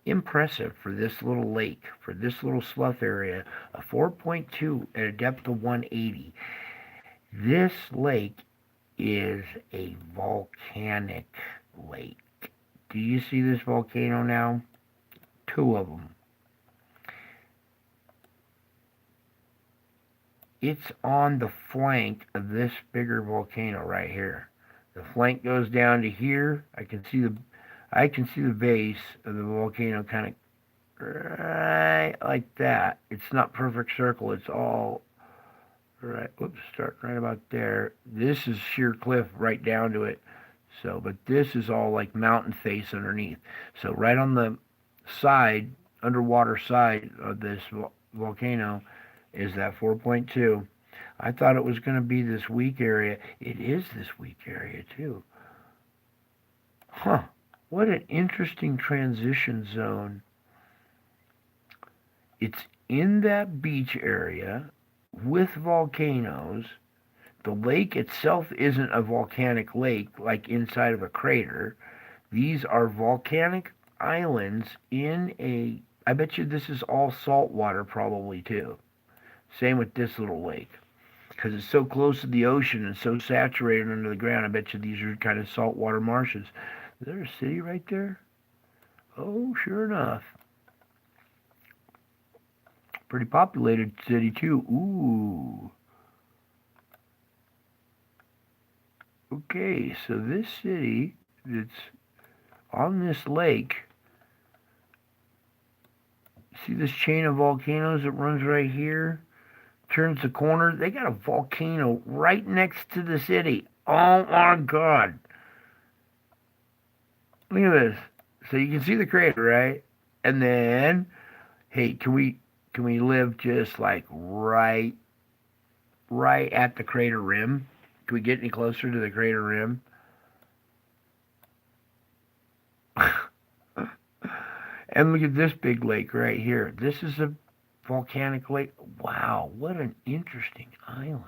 Impressive for this little lake, for this little slough area, a 4.2 at a depth of 180. This lake is a volcanic lake. Do you see this volcano now? Two of them. It's on the flank of this bigger volcano right here. The flank goes down to here. I can see the base of the volcano kind of right like that. It's not perfect circle. It's all right. Whoops, starting right about there. This is sheer cliff right down to it. So, but this is all like mountain face underneath. So right on the side, underwater side of this volcano is that 4.2. I thought it was going to be this weak area. It is this weak area too. Huh. What an interesting transition zone. It's in that beach area with volcanoes. The lake itself isn't a volcanic lake like inside of a crater. These are volcanic islands in a... I bet you this is all salt water probably too. Same with this little lake. Because it's so close to the ocean and so saturated under the ground, I bet you these are kind of saltwater marshes. Is there a city right there? Oh, sure enough. Pretty populated city too. Ooh. Okay, so this city that's on this lake, see this chain of volcanoes that runs right here? Turns the corner. They got a volcano right next to the city. Oh my God. Look at this. So you can see the crater, right? And then, hey, can we live just like right at the crater rim? Can we get any closer to the crater rim? And look at this big lake right here. This is a volcanic lake. Wow, what an interesting island.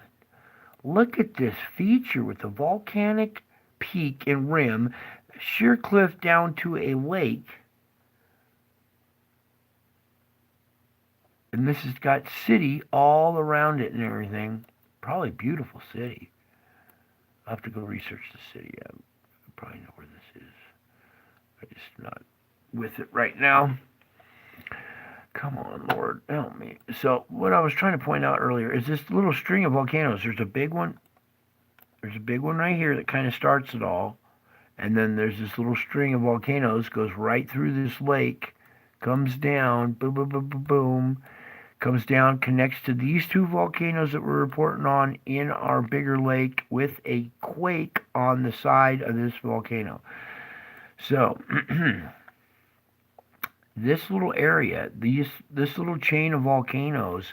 Look at this feature with the volcanic peak and rim, sheer cliff down to a lake. And this has got city all around it and everything. Probably a beautiful city. I'll have to go research the city. I probably know where this is. I'm just not with it right now. Come on, Lord, help me. So what I was trying to point out earlier is this little string of volcanoes. There's a big one. There's a big one right here that kind of starts it all. And then there's this little string of volcanoes, goes right through this lake, comes down, boom, boom, boom, boom, boom, comes down, connects to these two volcanoes that we're reporting on in our bigger lake with a quake on the side of this volcano. So, this little area, this little chain of volcanoes,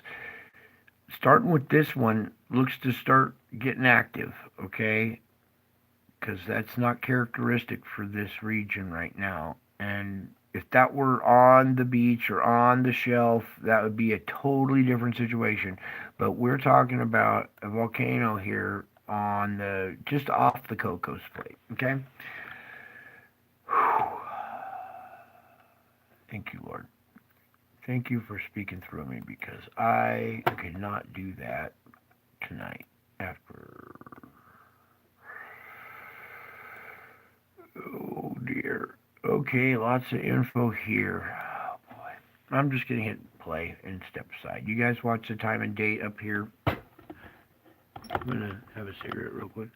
starting with this one, looks to start getting active, okay? Because that's not characteristic for this region right now. And if that were on the beach or on the shelf, that would be a totally different situation. But we're talking about a volcano here on the just off the Cocos Plate, okay? Thank you, Lord. Thank you for speaking through me, because I could not do that tonight after. Oh dear. Okay, lots of info here. Oh boy. I'm just gonna hit play and step aside. You guys watch the time and date up here. I'm gonna have a cigarette real quick.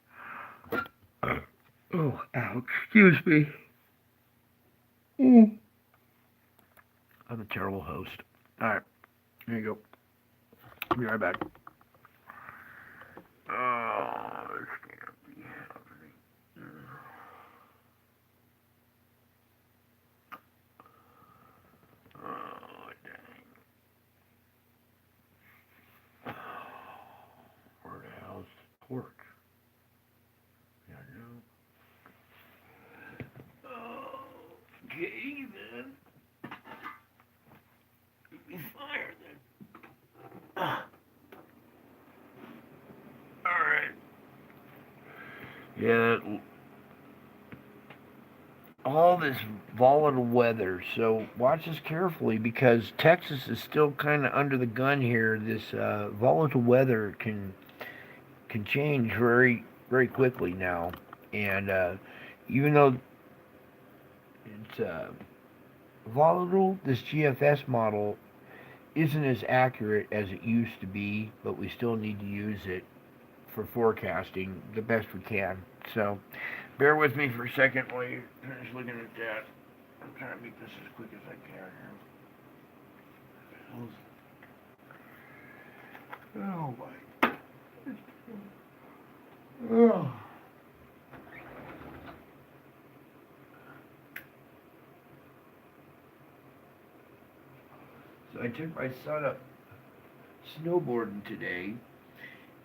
Oh, ow, excuse me. I'm a terrible host. Alright, here you go. I'll be right back. Oh, this can't be happening. Oh, dang. Where the hell's porch. Yeah, no. Okay, then. Keep me fire, then. Alright. Yeah, all this volatile weather, so watch this carefully because Texas is still kind of under the gun here. This volatile weather can change very quickly now, and even though it's volatile, this GFS model isn't as accurate as it used to be, but we still need to use it for forecasting the best we can. So bear with me for a second while you finish looking at that. I'm trying to make this as quick as I can here. Oh my. Oh. So I took my son up snowboarding today,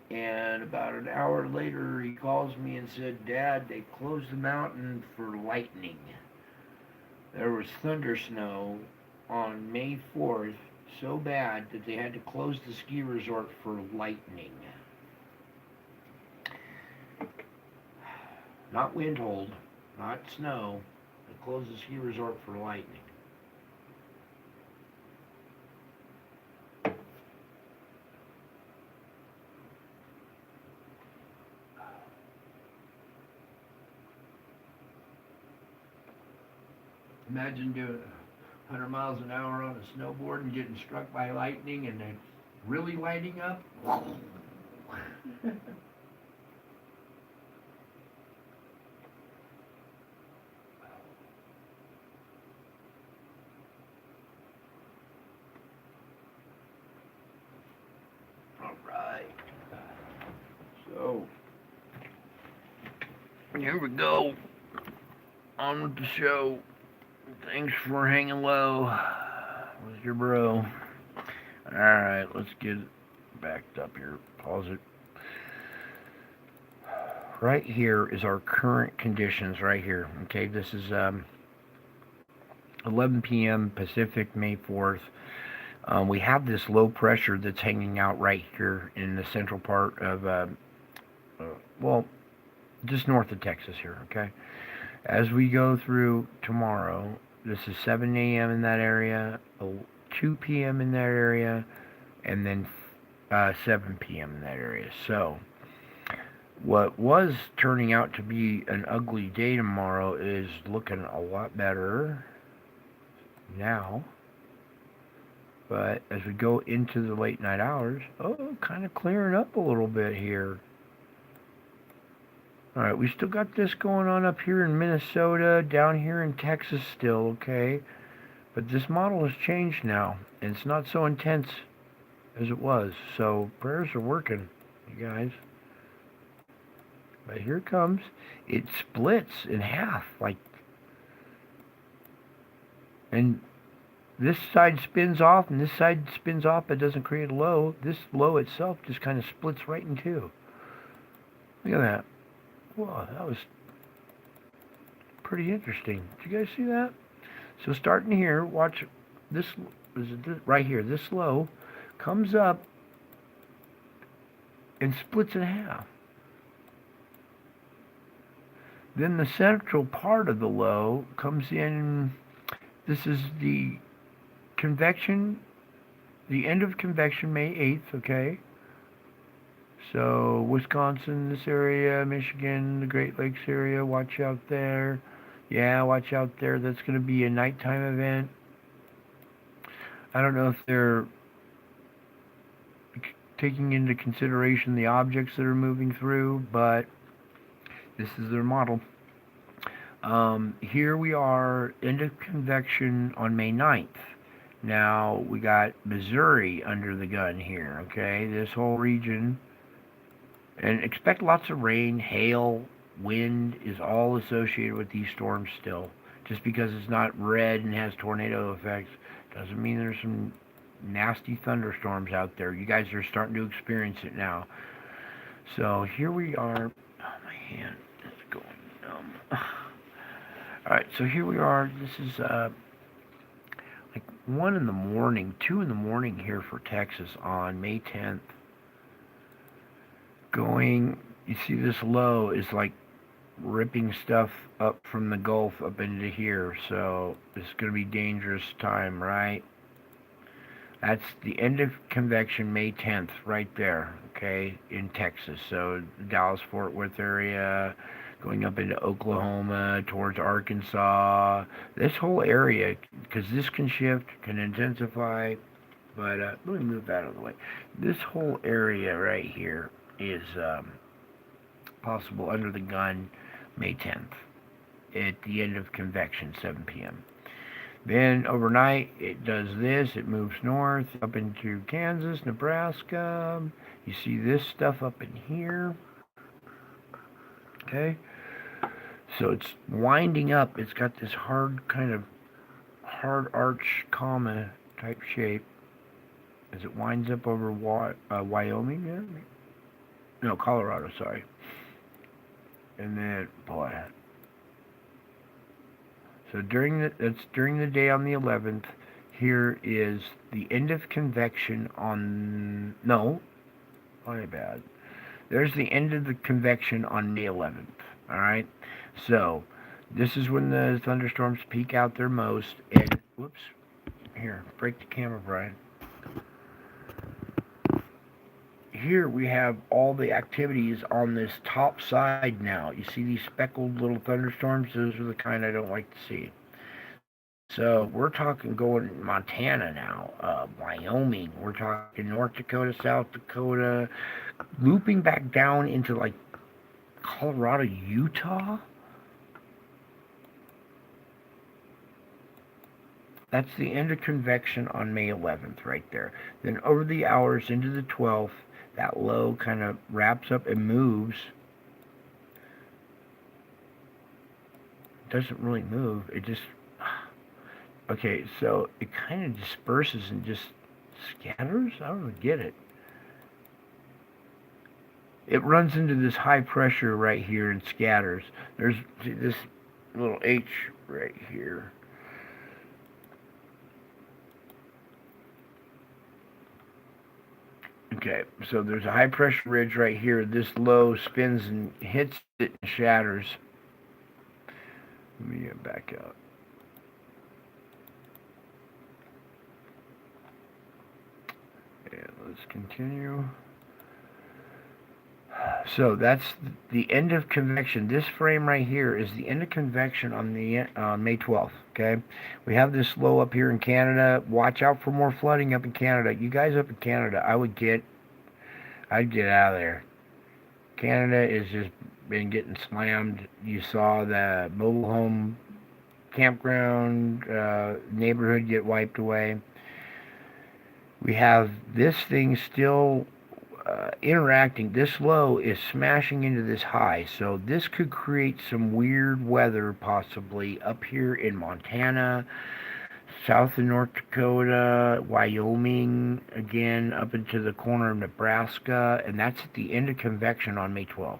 and about an hour later he calls me and said, "Dad, they closed the mountain for lightning." There was thunder snow on May 4th, so bad that they had to close the ski resort for lightning. Not wind hold, not snow. They closed the ski resort for lightning. Imagine doing 100 miles an hour on a snowboard and getting struck by lightning and then really lighting up. All right. So, here we go. On with the show. Thanks for hanging low with your bro. Alright, let's get backed up here. Pause it. Right here is our current conditions right here. Okay, this is 11 p.m. Pacific, May 4th. We have this low pressure that's hanging out right here in the central part of, well, just north of Texas here, okay? As we go through tomorrow, this is 7 a.m. in that area, 2 p.m. in that area, and then 7 p.m. in that area. So, what was turning out to be an ugly day tomorrow is looking a lot better now. But as we go into the late night hours, kind of clearing up a little bit here. Alright, we still got this going on up here in Minnesota, down here in Texas still, okay? But this model has changed now, and it's not so intense as it was. So, prayers are working, you guys. But here it comes. It splits in half, like... And this side spins off, and this side spins off, but doesn't create a low. This low itself just kind of splits right in two. Look at that. Whoa, that was pretty interesting. Did you guys see that? So starting here, watch this, right here, this low comes up and splits in half. Then the central part of the low comes in, this is the convection, the end of convection, May 8th, okay? So, Wisconsin, this area, Michigan, the Great Lakes area, watch out there. Yeah, watch out there. That's going to be a nighttime event. I don't know if they're taking into consideration the objects that are moving through, but this is their model. Here we are, end of convection on May 9th. Now, we got Missouri under the gun here, okay? This whole region. And expect lots of rain, hail, wind is all associated with these storms still. Just because it's not red and has tornado effects doesn't mean there's some nasty thunderstorms out there. You guys are starting to experience it now. So here we are. Oh, my hand is going numb. Alright, so here we are. This is like 1 in the morning, 2 in the morning here for Texas on May 10th. Going, you see this low is like ripping stuff up from the Gulf up into here. So it's going to be dangerous time, right? That's the end of convection, May 10th, right there, okay, in Texas. So Dallas-Fort Worth area, going up into Oklahoma, towards Arkansas. This whole area, because this can shift, can intensify, but let me move that out of the way. This whole area right here is possible under the gun May 10th at the end of convection, 7 p.m. Then overnight, it does this. It moves north up into Kansas, Nebraska. You see this stuff up in here. Okay. So it's winding up. It's got this hard arch comma type shape as it winds up over Wyoming. Yeah? No, Colorado, sorry. And then, boy. So during the day on the 11th, here is the end of convection on, no, my bad. There's the end of the convection on May 11th, alright? So, this is when the thunderstorms peak out their most, and, whoops, here, break the camera, Brian. Here we have all the activities on this top side now. You see these speckled little thunderstorms? Those are the kind I don't like to see. So we're talking going Montana now, Wyoming. We're talking North Dakota, South Dakota, looping back down into like Colorado, Utah. That's the end of convection on May 11th right there. Then over the hours into the 12th, that low kind of wraps up and moves. It doesn't really move. It just... Okay, so it kind of disperses and just scatters? I don't really get it. It runs into this high pressure right here and scatters. There's this little H right here. Okay, so there's a high pressure ridge right here. This low spins and hits it and shatters. Let me get back out. And let's continue. So that's the end of convection. This frame right here is the end of convection on the May 12th. Okay, we have this low up here in Canada. Watch out for more flooding up in Canada. You guys up in Canada, I'd get out of there. Canada has just been getting slammed. You saw the mobile home campground neighborhood get wiped away. We have this thing still interacting. This low is smashing into this high, so this could create some weird weather possibly up here in Montana, south of North Dakota, Wyoming, again up into the corner of Nebraska, and that's at the end of convection on May 12th.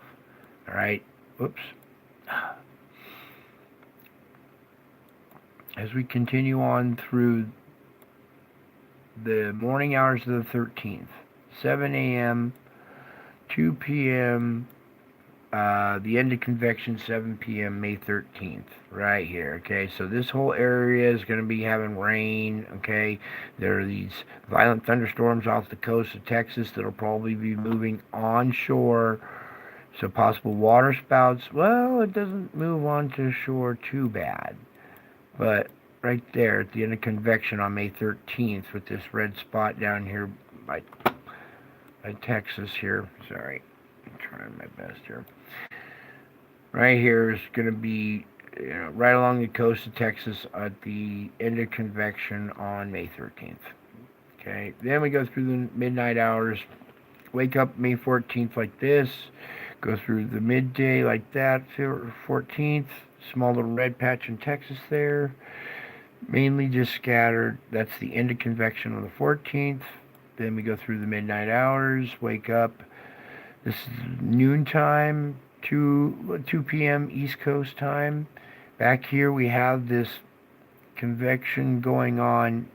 Alright, whoops. As we continue on through the morning hours of the 13th, 7 a.m., 2 p.m., the end of convection, 7 p.m., May 13th, right here, okay? So this whole area is going to be having rain, okay? There are these violent thunderstorms off the coast of Texas that'll probably be moving onshore. So possible water spouts, well, it doesn't move onto shore too bad. But right there at the end of convection on May 13th with this red spot down here by Texas here. Sorry, I'm trying my best here. Right here is going to be, right along the coast of Texas at the end of convection on May 13th. Okay, then we go through the midnight hours, wake up May 14th like this, go through the midday like that, 14th, small little red patch in Texas there, mainly just scattered. That's the end of convection on the 14th. Then we go through the midnight hours, wake up. This is noontime, 2 p.m. East Coast time. Back here we have this convection going on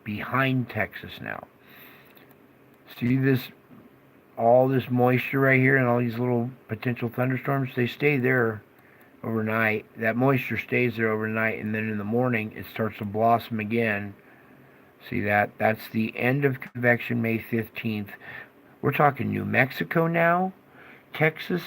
behind Texas now. See this, all this moisture right here and all these little potential thunderstorms? They stay there overnight. That moisture stays there overnight, and then in the morning it starts to blossom again. See that? That's the end of convection, May 15th. We're talking New Mexico now, Texas.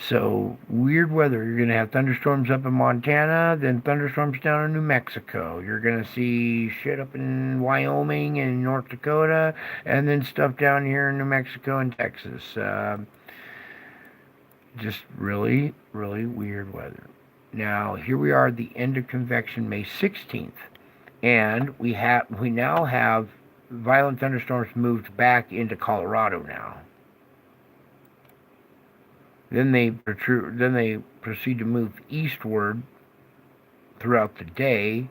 So, weird weather. You're going to have thunderstorms up in Montana, then thunderstorms down in New Mexico. You're going to see shit up in Wyoming and North Dakota, and then stuff down here in New Mexico and Texas. Just really, really weird weather. Now, here we are at the end of convection, May 16th. And we now have violent thunderstorms moved back into Colorado now. Then they proceed to move eastward throughout the day.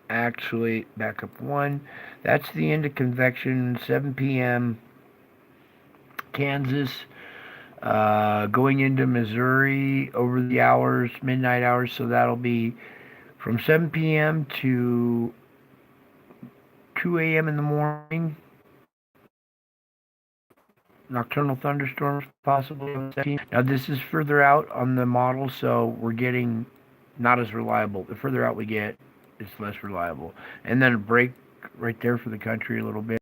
Actually, back up one. That's the end of convection, 7 p.m. Kansas, going into Missouri over the hours, midnight hours. So that'll be from 7 p.m. to 2 a.m. in the morning. Nocturnal thunderstorms possibly on the 17th. Now this is further out on the model, so we're getting not as reliable. The further out we get, it's less reliable. And then a break right there for the country a little bit.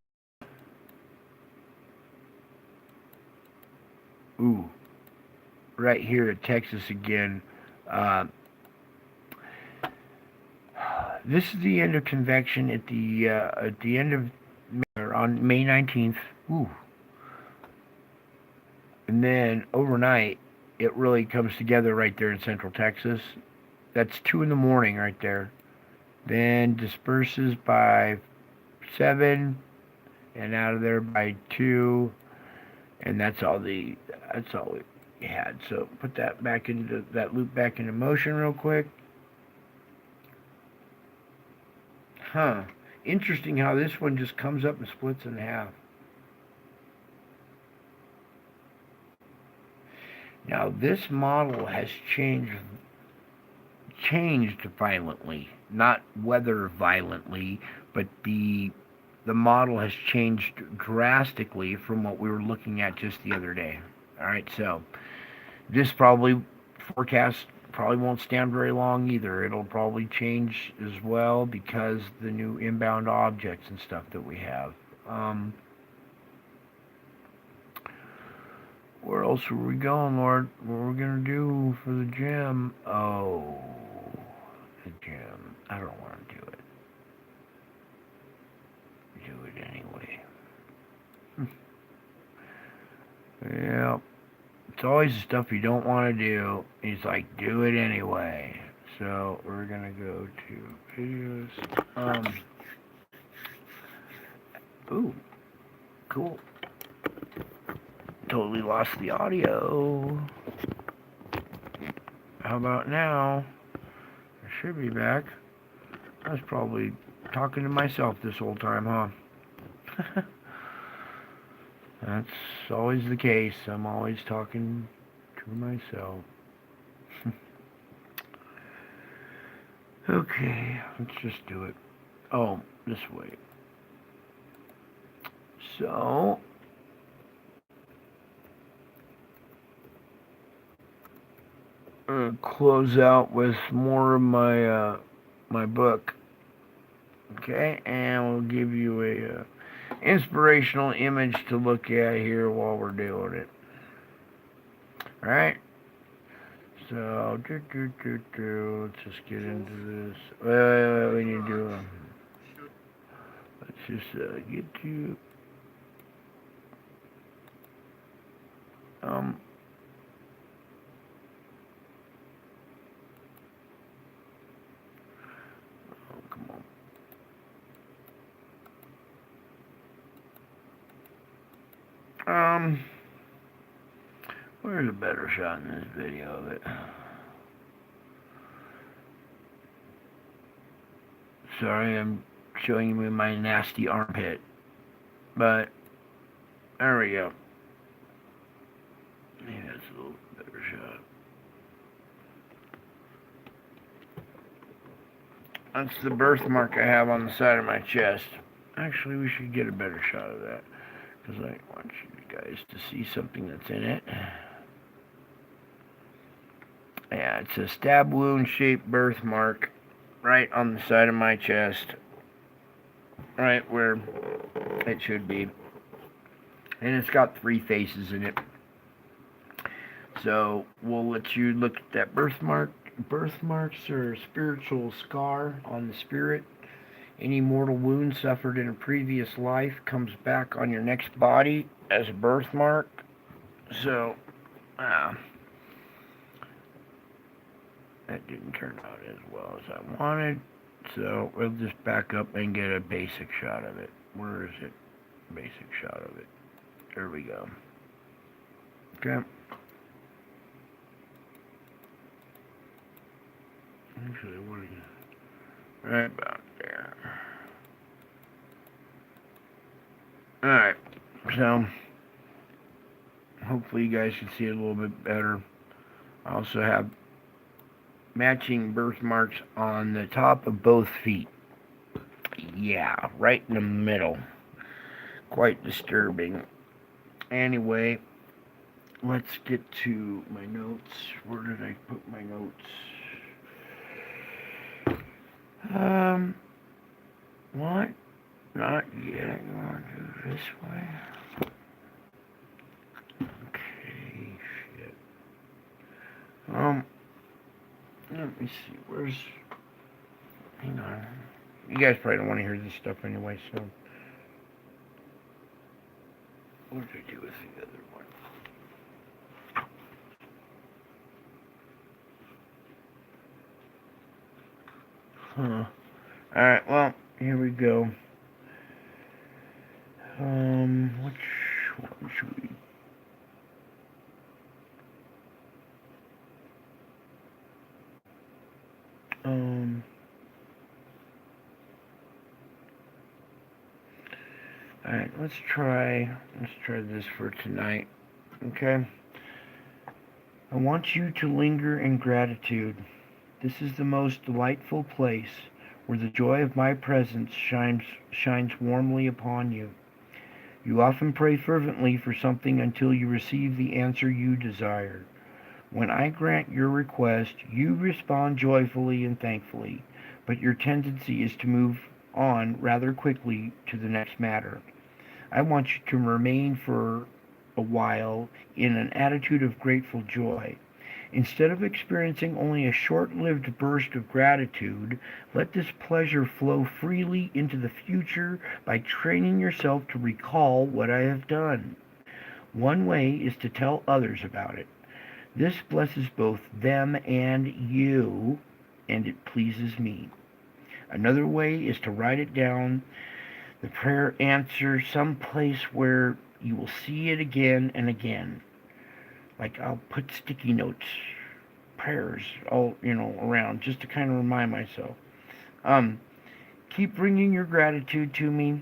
Ooh, right here at Texas again. This is the end of convection at the end of on May 19th. Ooh. And then overnight, it really comes together right there in central Texas. That's 2 in the morning right there. Then disperses by 7 and out of there by 2. And that's all we had. So put that back into that loop back into motion real quick. Huh. Interesting how this one just comes up and splits in half. Now this model has changed violently, not weather violently, but the model has changed drastically from what we were looking at just the other day. All right, so this forecast probably won't stand very long either. It'll probably change as well because the new inbound objects and stuff that we have. Where else are we going, Lord? What are we going to do for the gym? Oh, the gym. I don't want to do it. Do it anyway. Yeah. It's always the stuff you don't want to do. It's like, do it anyway. So, we're going to go to videos. Ooh. Cool. Totally lost the audio. How about now? I should be back. I was probably talking to myself this whole time, huh? That's always the case. I'm always talking to myself. Okay, let's just do it. Oh, this way. So, close out with more of my my book. Okay, and we'll give you a inspirational image to look at here while we're doing it. All right. So, let's just get into this. Wait, we need to do. Let's just get to. Oh, come on. Where's a better shot in this video of it? Sorry, I'm showing you my nasty armpit. But There we go. Maybe that's a little better shot. That's the birthmark I have on the side of my chest. Actually, we should get a better shot of that, because I want you guys to see something that's in it. Yeah, it's a stab wound shaped birthmark right on the side of my chest. Right where it should be. And it's got 3 faces in it. So we'll let you look at that birthmark. Birthmarks are a spiritual scar on the spirit. Any mortal wound suffered in a previous life comes back on your next body as a birthmark. So, that didn't turn out as well as I wanted. So we'll just back up and get a basic shot of it. Where is it? Basic shot of it. There we go. Okay. Actually, what is it? Right about there. Alright. So, hopefully you guys can see it a little bit better. I also have matching birthmarks on the top of both feet. Yeah, right in the middle. Quite disturbing. Anyway, let's get to my notes. Where did I put my notes? What? Not yet. I want to do this way. Okay, shit. Let me see. Where's... Hang on. You guys probably don't want to hear this stuff anyway, so... What did I do with the other one? Huh. Alright, well, here we go. Which one should we... Alright, let's try this for tonight, okay? I want you to linger in gratitude. This is the most delightful place where the joy of my presence shines warmly upon you. You often pray fervently for something until you receive the answer you desire. When I grant your request, you respond joyfully and thankfully, but your tendency is to move on rather quickly to the next matter. I want you to remain for a while in an attitude of grateful joy. Instead of experiencing only a short-lived burst of gratitude, let this pleasure flow freely into the future by training yourself to recall what I have done. One way is to tell others about it. This blesses both them and you, and it pleases me. Another way is to write it down, the prayer answer, someplace where you will see it again and again. Like I'll put sticky notes, prayers, all, around, just to kind of remind myself. Keep bringing your gratitude to me.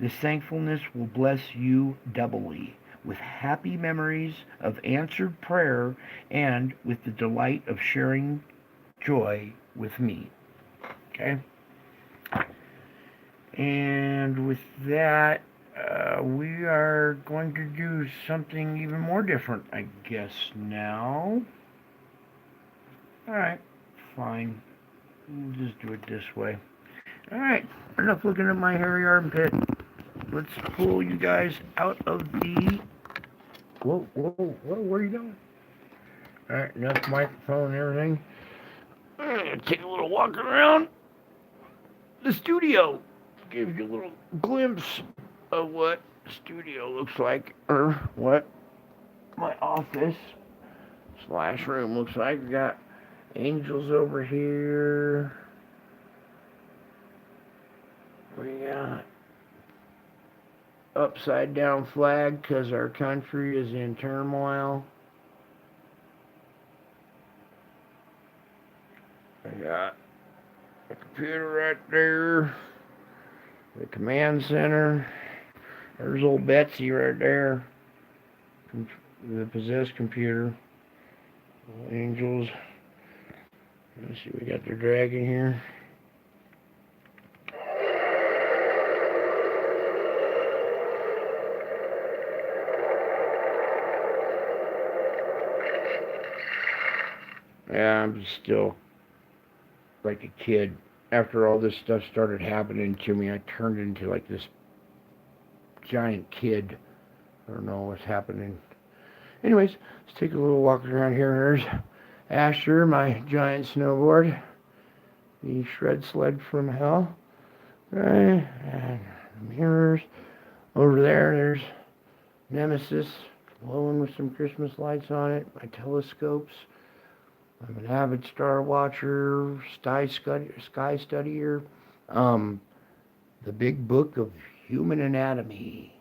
This thankfulness will bless you doubly, with happy memories of answered prayer and with the delight of sharing joy with me. Okay? And with that, we are going to do something even more different, I guess, now. Alright, fine. We'll just do it this way. Alright, enough looking at my hairy armpit. Let's pull you guys out of the... Whoa, where are you going? Alright, enough microphone and everything. I'm going to take a little walk around the studio. Give you a little glimpse of what studio looks like, or what my office / room looks like. We got angels over here. We got upside down flag because our country is in turmoil. I got a computer right there, the command center, There's old Betsy right there. The possessed computer. Angels. Let's see, we got the dragon here. Yeah, I'm still like a kid. After all this stuff started happening to me, I turned into like this giant kid. I don't know what's happening. Anyways, let's take a little walk around here. There's Asher, my giant snowboard. The shred sled from hell. Okay, and mirrors. Over there, there's Nemesis, glowing with some Christmas lights on it. My telescopes. I'm an avid star watcher, sky studier. The Big Book of Human Anatomy.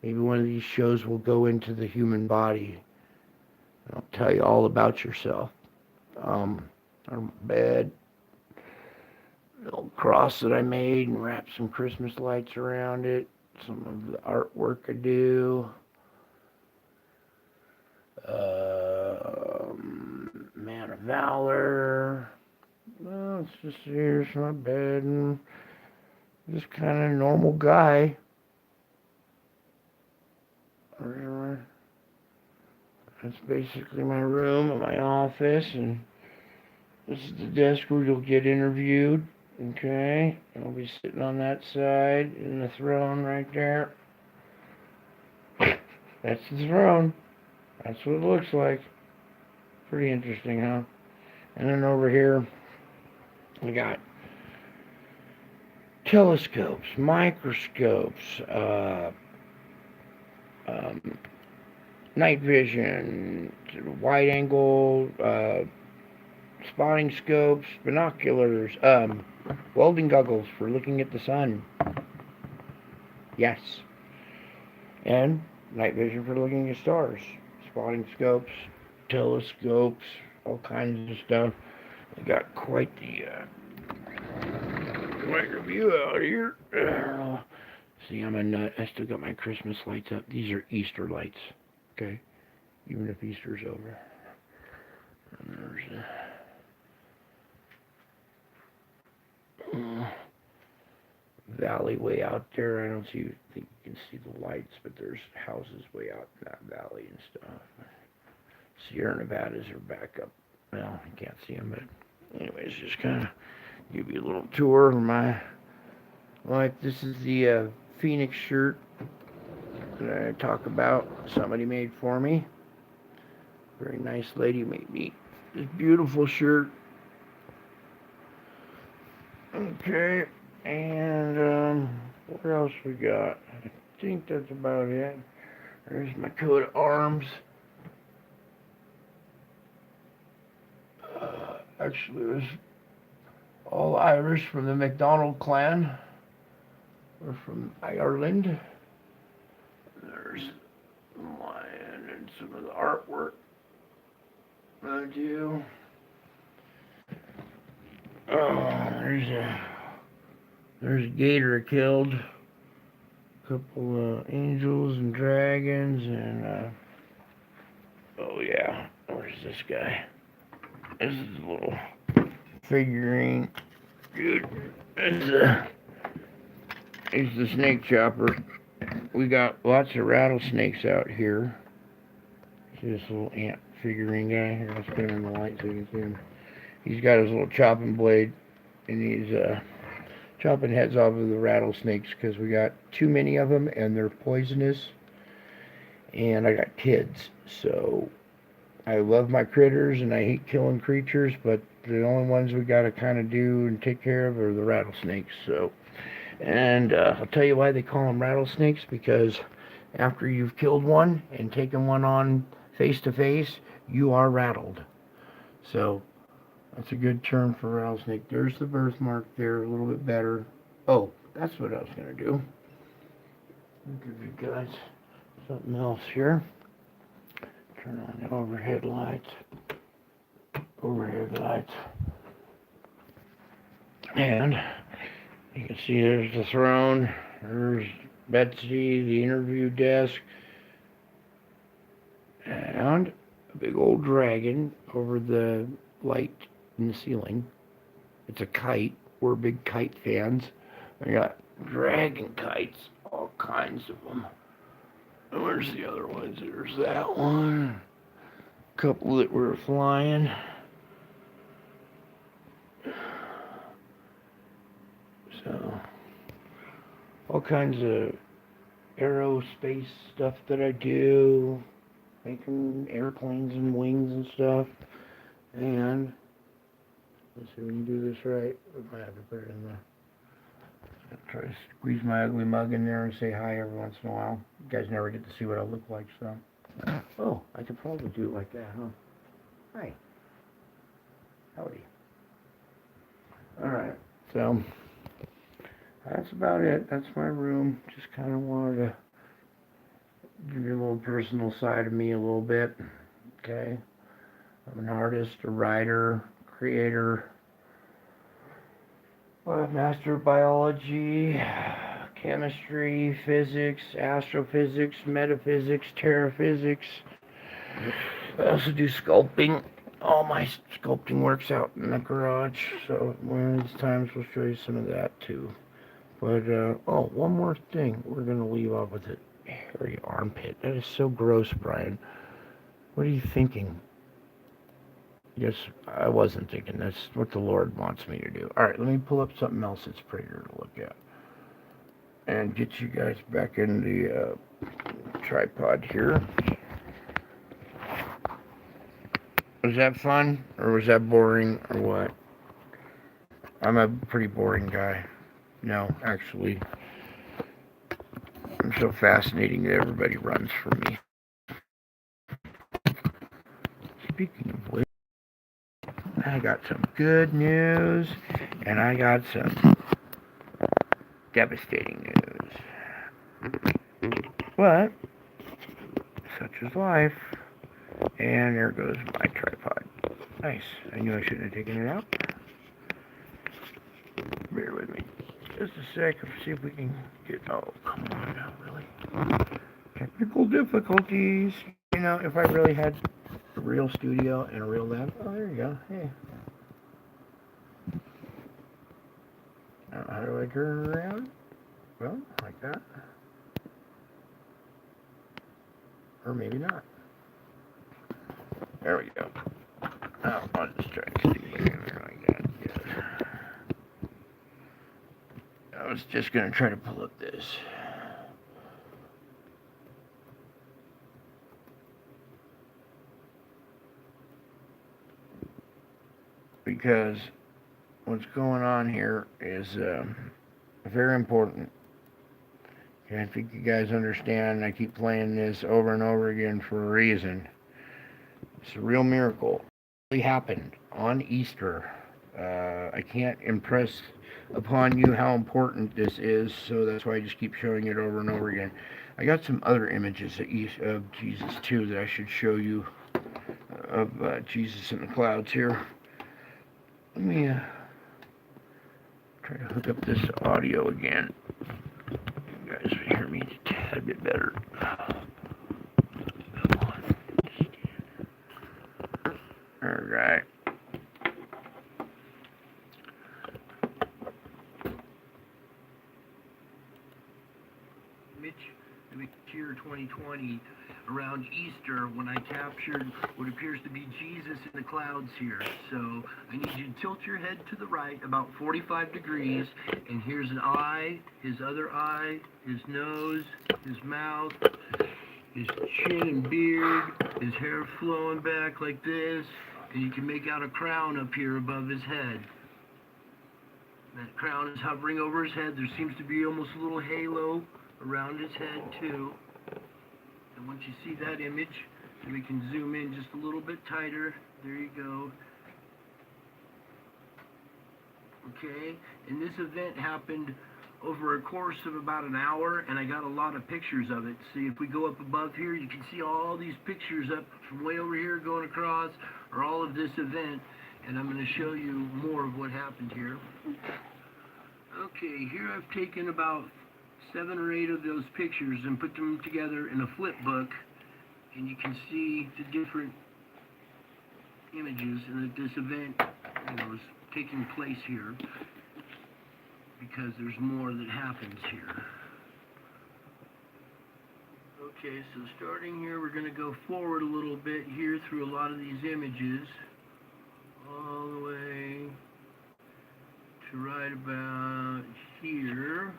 Maybe one of these shows will go into the human body. I'll tell you all about yourself. Our bed, little cross that I made and wrapped some Christmas lights around it. Some of the artwork I do. Man of Valor. Well, it's just here's my bed and just kind of normal guy. That's basically my room and my office, and this is the desk where you'll get interviewed. Okay, I'll be sitting on that side in the throne right there. That's the throne. That's what it looks like. Pretty interesting, huh? And then over here, we got telescopes, microscopes, night vision, wide angle, spotting scopes, binoculars, welding goggles for looking at the sun. Yes. And night vision for looking at stars. Spotting scopes, telescopes, all kinds of stuff. We got quite the view out here. See, I'm a nut. I still got my Christmas lights up. These are Easter lights. Okay? Even if Easter's over. And there's a valley way out there. I don't think you can see the lights, but there's houses way out in that valley and stuff. Sierra Nevadas are back up. Well, you can't see them, but anyways, just kind of give you a little tour of my life. This is the Phoenix shirt that I talk about. Somebody made for me. Very nice lady made me this beautiful shirt. Okay, and what else we got? I think that's about it. There's my coat of arms. Actually, it was all Irish from the MacDonald clan. We're from Ireland. There's the lion and some of the artwork I do. There's a gator I killed. A couple angels and dragons and oh yeah, where's this guy? This is a little figurine. Dude, it's the snake chopper. We got lots of rattlesnakes out here. See this little ant figurine guy? Here, let's put him in the light so you can see him. He's got his little chopping blade, and he's chopping heads off of the rattlesnakes because we got too many of them, and they're poisonous. And I got kids, so I love my critters, and I hate killing creatures, but the only ones we got to kind of do and take care of are the rattlesnakes. So, and I'll tell you why they call them rattlesnakes, because after you've killed one and taken one on face to face, you are rattled. So that's a good term for rattlesnake. There's the birthmark there, a little bit better. Oh, that's what I was going to do. I'll give you guys something else here. Turn on the overhead lights. Overhead lights. And you can see there's the throne. There's Betsy, the interview desk, and a big old dragon over the light in the ceiling. It's a kite. We're big kite fans. I got dragon kites, all kinds of them. And where's the other ones? There's that one. A couple that were flying. So, all kinds of aerospace stuff that I do, making airplanes and wings and stuff. And let's see, when you do this right, I might have to put it in there. Try to squeeze my ugly mug in there and say hi every once in a while. You guys never get to see what I look like, so. Oh, I could probably do it like that, huh? Hi. Howdy. Alright, so that's about it. That's my room. Just kind of wanted to give you a little personal side of me a little bit. Okay? I'm an artist, a writer, creator, master of biology, chemistry, physics, astrophysics, metaphysics, terraphysics. I also do sculpting. All my sculpting works out in the garage, so one of these times we'll show you some of that too. But, oh, one more thing. We're going to leave off with a hairy armpit. That is so gross, Brian. What are you thinking? Yes, I wasn't thinking. That's what the Lord wants me to do. Alright, let me pull up something else that's prettier to look at. And get you guys back in the tripod here. Was that fun? Or was that boring? Or what? I'm a pretty boring guy. No, actually. I'm so fascinating that everybody runs from me. Speaking of which, I got some good news, and I got some devastating news. But, such is life. And there goes my tripod. Nice. I knew I shouldn't have taken it out. Bear with me. Just a sec. Let's see if we can get... Oh, come on now, really? Technical difficulties. You know, if I really had a real studio and a real lab... Oh, there you go. Hey. How do I turn it around? Well, like that. Or maybe not. There we go. Oh, I'll just try to stick it in there like that. Yes. I was just going to try to pull up this. Because what's going on here is very important. And I think you guys understand. I keep playing this over and over again for a reason. It's a real miracle. It really happened on Easter. I can't impress upon you how important this is, so that's why I just keep showing it over and over again. I got some other images of Jesus too that I should show you of Jesus in the clouds here. Let me try to hook up this audio again. You guys will hear me a tad bit better. Alright. Mitch, year 2020, around Easter, when I captured what appears to be Jesus in the clouds here. So I need you to tilt your head to the right about 45 degrees, and here's an eye, his other eye, his nose, his mouth, his chin and beard, his hair flowing back like this, and you can make out a crown up here above his head. That crown is hovering over his head. There seems to be almost a little halo around his head too. And once you see that image, we can zoom in just a little bit tighter. There you go. Okay, and this event happened over a course of about an hour, and I got a lot of pictures of it. See, if we go up above here, you can see all these pictures up from way over here going across, or all of this event, and I'm going to show you more of what happened here. Okay, here I've taken about 7 or 8 of those pictures and put them together in a flip book, and you can see the different images, and that this event, is taking place here because there's more that happens here. Okay, so starting here, we're going to go forward a little bit here through a lot of these images, all the way to right about here,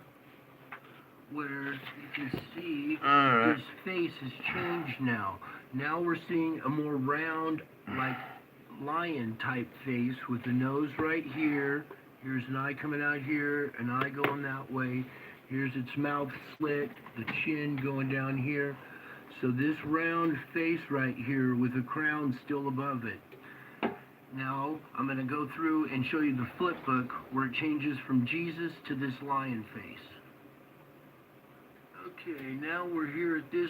where you can see his face has changed now. Now we're seeing a more round, like lion type face with the nose right here. Here's an eye coming out here, an eye going that way. Here's its mouth slit, the chin going down here. So this round face right here with a crown still above it. Now I'm going to go through and show you the flip book where it changes from Jesus to this lion face. Okay, now we're here at this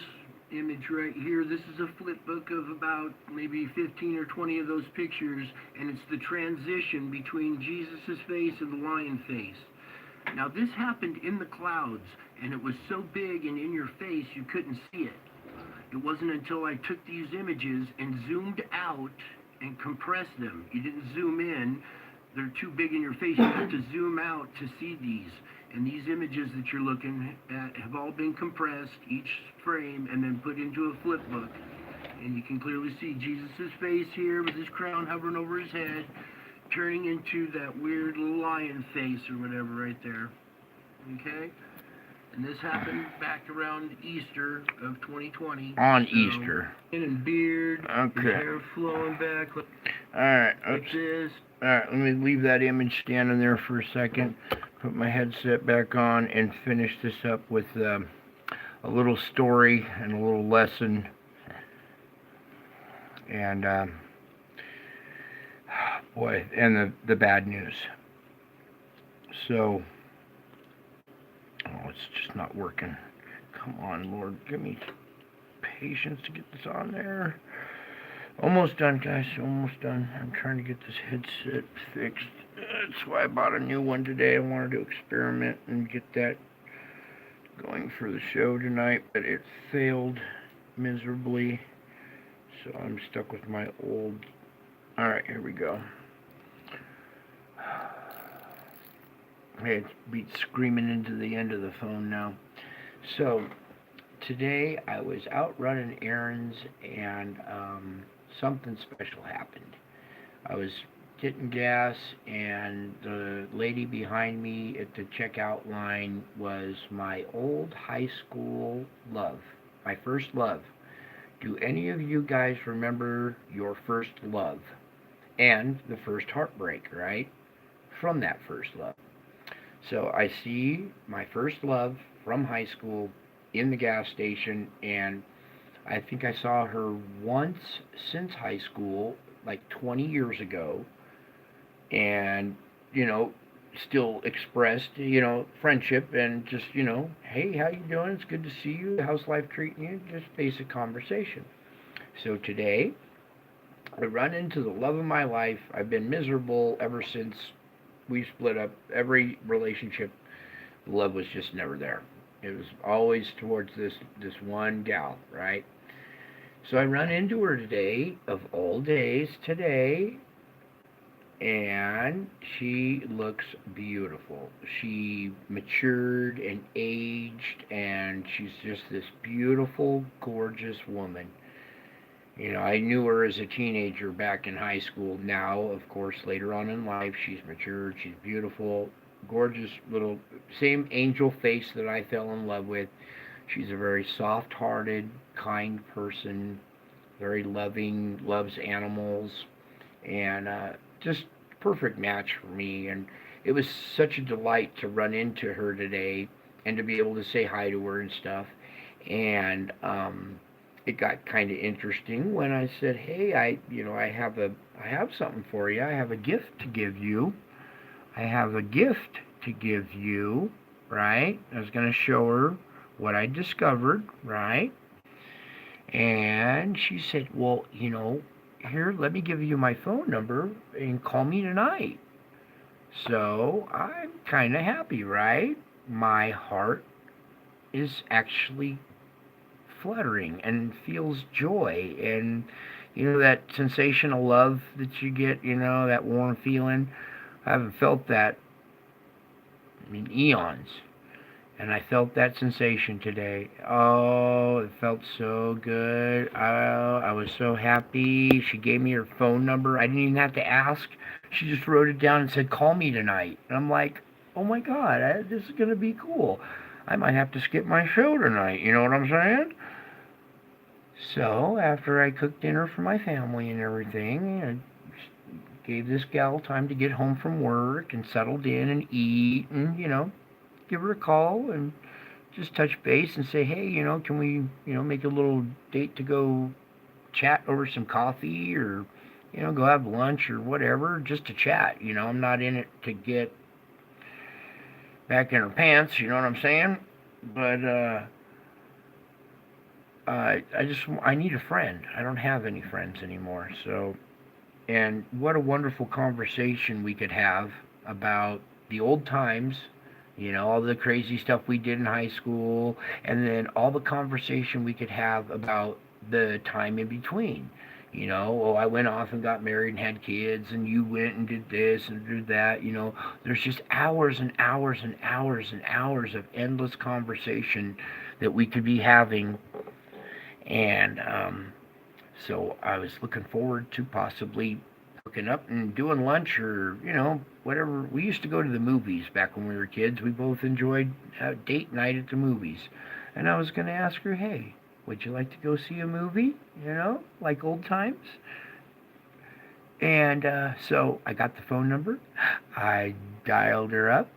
image right here. This is a flip book of about maybe 15 or 20 of those pictures, and it's the transition between Jesus' face and the lion face. Now this happened in the clouds, and it was so big and in your face you couldn't see it. It wasn't until I took these images and zoomed out and compressed them. You didn't zoom in. They're too big in your face. You have to zoom out to see these. And these images that you're looking at have all been compressed, each frame, and then put into a flip book. And you can clearly see Jesus' face here with his crown hovering over his head, turning into that weird little lion face or whatever right there. Okay? And this happened back around Easter of 2020. On Easter. And beard, Okay. his hair flowing back Alright, like this. Alright, let me leave that image standing there for a second. Put my headset back on and finish this up with a little story and a little lesson. And, boy, and the bad news. So, oh, it's just not working. Come on, Lord, give me patience to get this on there. Almost done, guys, almost done. I'm trying to get this headset fixed. That's why I bought a new one today. I wanted to experiment and get that going for the show tonight, but it failed miserably. So I'm stuck with my old... Alright, here we go. Hey, it's beat screaming into the end of the phone now. So, today I was out running errands and something special happened. I was getting gas and the lady behind me at the checkout line was my old high school love. My first love. Do any of you guys remember your first love? And the first heartbreak, right? From that first love. So I see my first love from high school in the gas station, and I think I saw her once since high school, like 20 years ago, and, still expressed, friendship and just, hey, how you doing? It's good to see you. How's life treating you? Just basic conversation. So today, I run into the love of my life. I've been miserable ever since we split up. Every relationship, love was just never there. It was always towards this one gal, right? So I run into her today, of all days, today, and she looks beautiful. She matured and aged, and she's just this beautiful, gorgeous woman. I knew her as a teenager back in high school. Now, of course, later on in life, she's matured, she's beautiful, gorgeous little, same angel face that I fell in love with. She's a very soft-hearted, kind person, very loving, loves animals, and just perfect match for me. And it was such a delight to run into her today and to be able to say hi to her and stuff. And it got kind of interesting when I said, "Hey, I have something for you. I have a gift to give you. I have a gift to give you," right? I was going to show her what I discovered, right? And she said, "Well, here, let me give you my phone number and call me tonight." So I'm kind of happy, right? My heart is actually fluttering and feels joy, and that sensation of love that you get, that warm feeling. I haven't felt that in eons, and I felt that sensation today. Oh, it felt so good. Oh, I was so happy. She gave me her phone number. I didn't even have to ask. She just wrote it down and said, call me tonight. And I'm like, oh my God, this is going to be cool. I might have to skip my show tonight, you know what I'm saying? So, after I cooked dinner for my family and everything, I gave this gal time to get home from work and settled in and eat and, give her a call and just touch base and say, hey, can we, make a little date to go chat over some coffee or, go have lunch or whatever, just to chat. I'm not in it to get back in her pants, you know what I'm saying? But, I need a friend. I don't have any friends anymore. So, and what a wonderful conversation we could have about the old times, all the crazy stuff we did in high school, and then all the conversation we could have about the time in between. Oh, I went off and got married and had kids, and you went and did this and did that. There's just hours and hours and hours and hours of endless conversation that we could be having. And so I was looking forward to possibly hooking up and doing lunch or, whatever. We used to go to the movies back when we were kids. We both enjoyed date night at the movies. And I was going to ask her, hey, would you like to go see a movie? Like old times? And so I got the phone number. I dialed her up,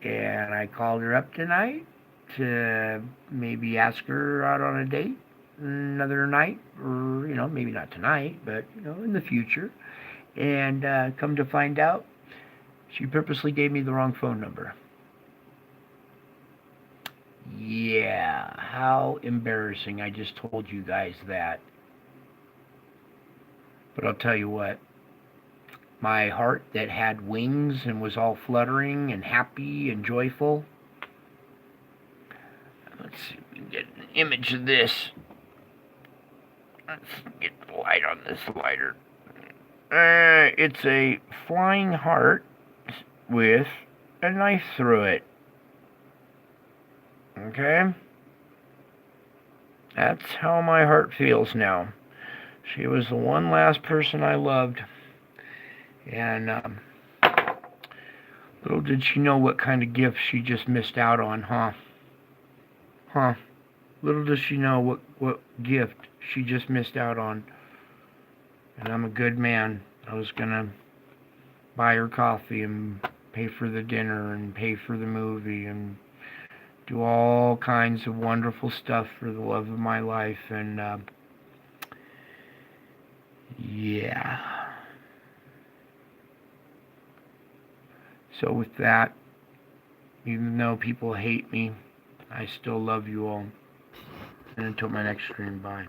and I called her up tonight to maybe ask her out on a date another night, or maybe not tonight, but in the future. And come to find out, she purposely gave me the wrong phone number. Yeah, how embarrassing. I just told you guys that. But I'll tell you what, my heart that had wings and was all fluttering and happy and joyful. Let's see if we can get an image of this. Let's get the light on this lighter. It's a flying heart with a knife through it. Okay? That's how my heart feels now. She was the one last person I loved. And little did she know what kind of gift she just missed out on, huh? Little does she know what gift she just missed out on. And I'm a good man. I was going to buy her coffee and pay for the dinner and pay for the movie and do all kinds of wonderful stuff for the love of my life. And, yeah. So with that, even though people hate me, I still love you all. And until my next stream, bye.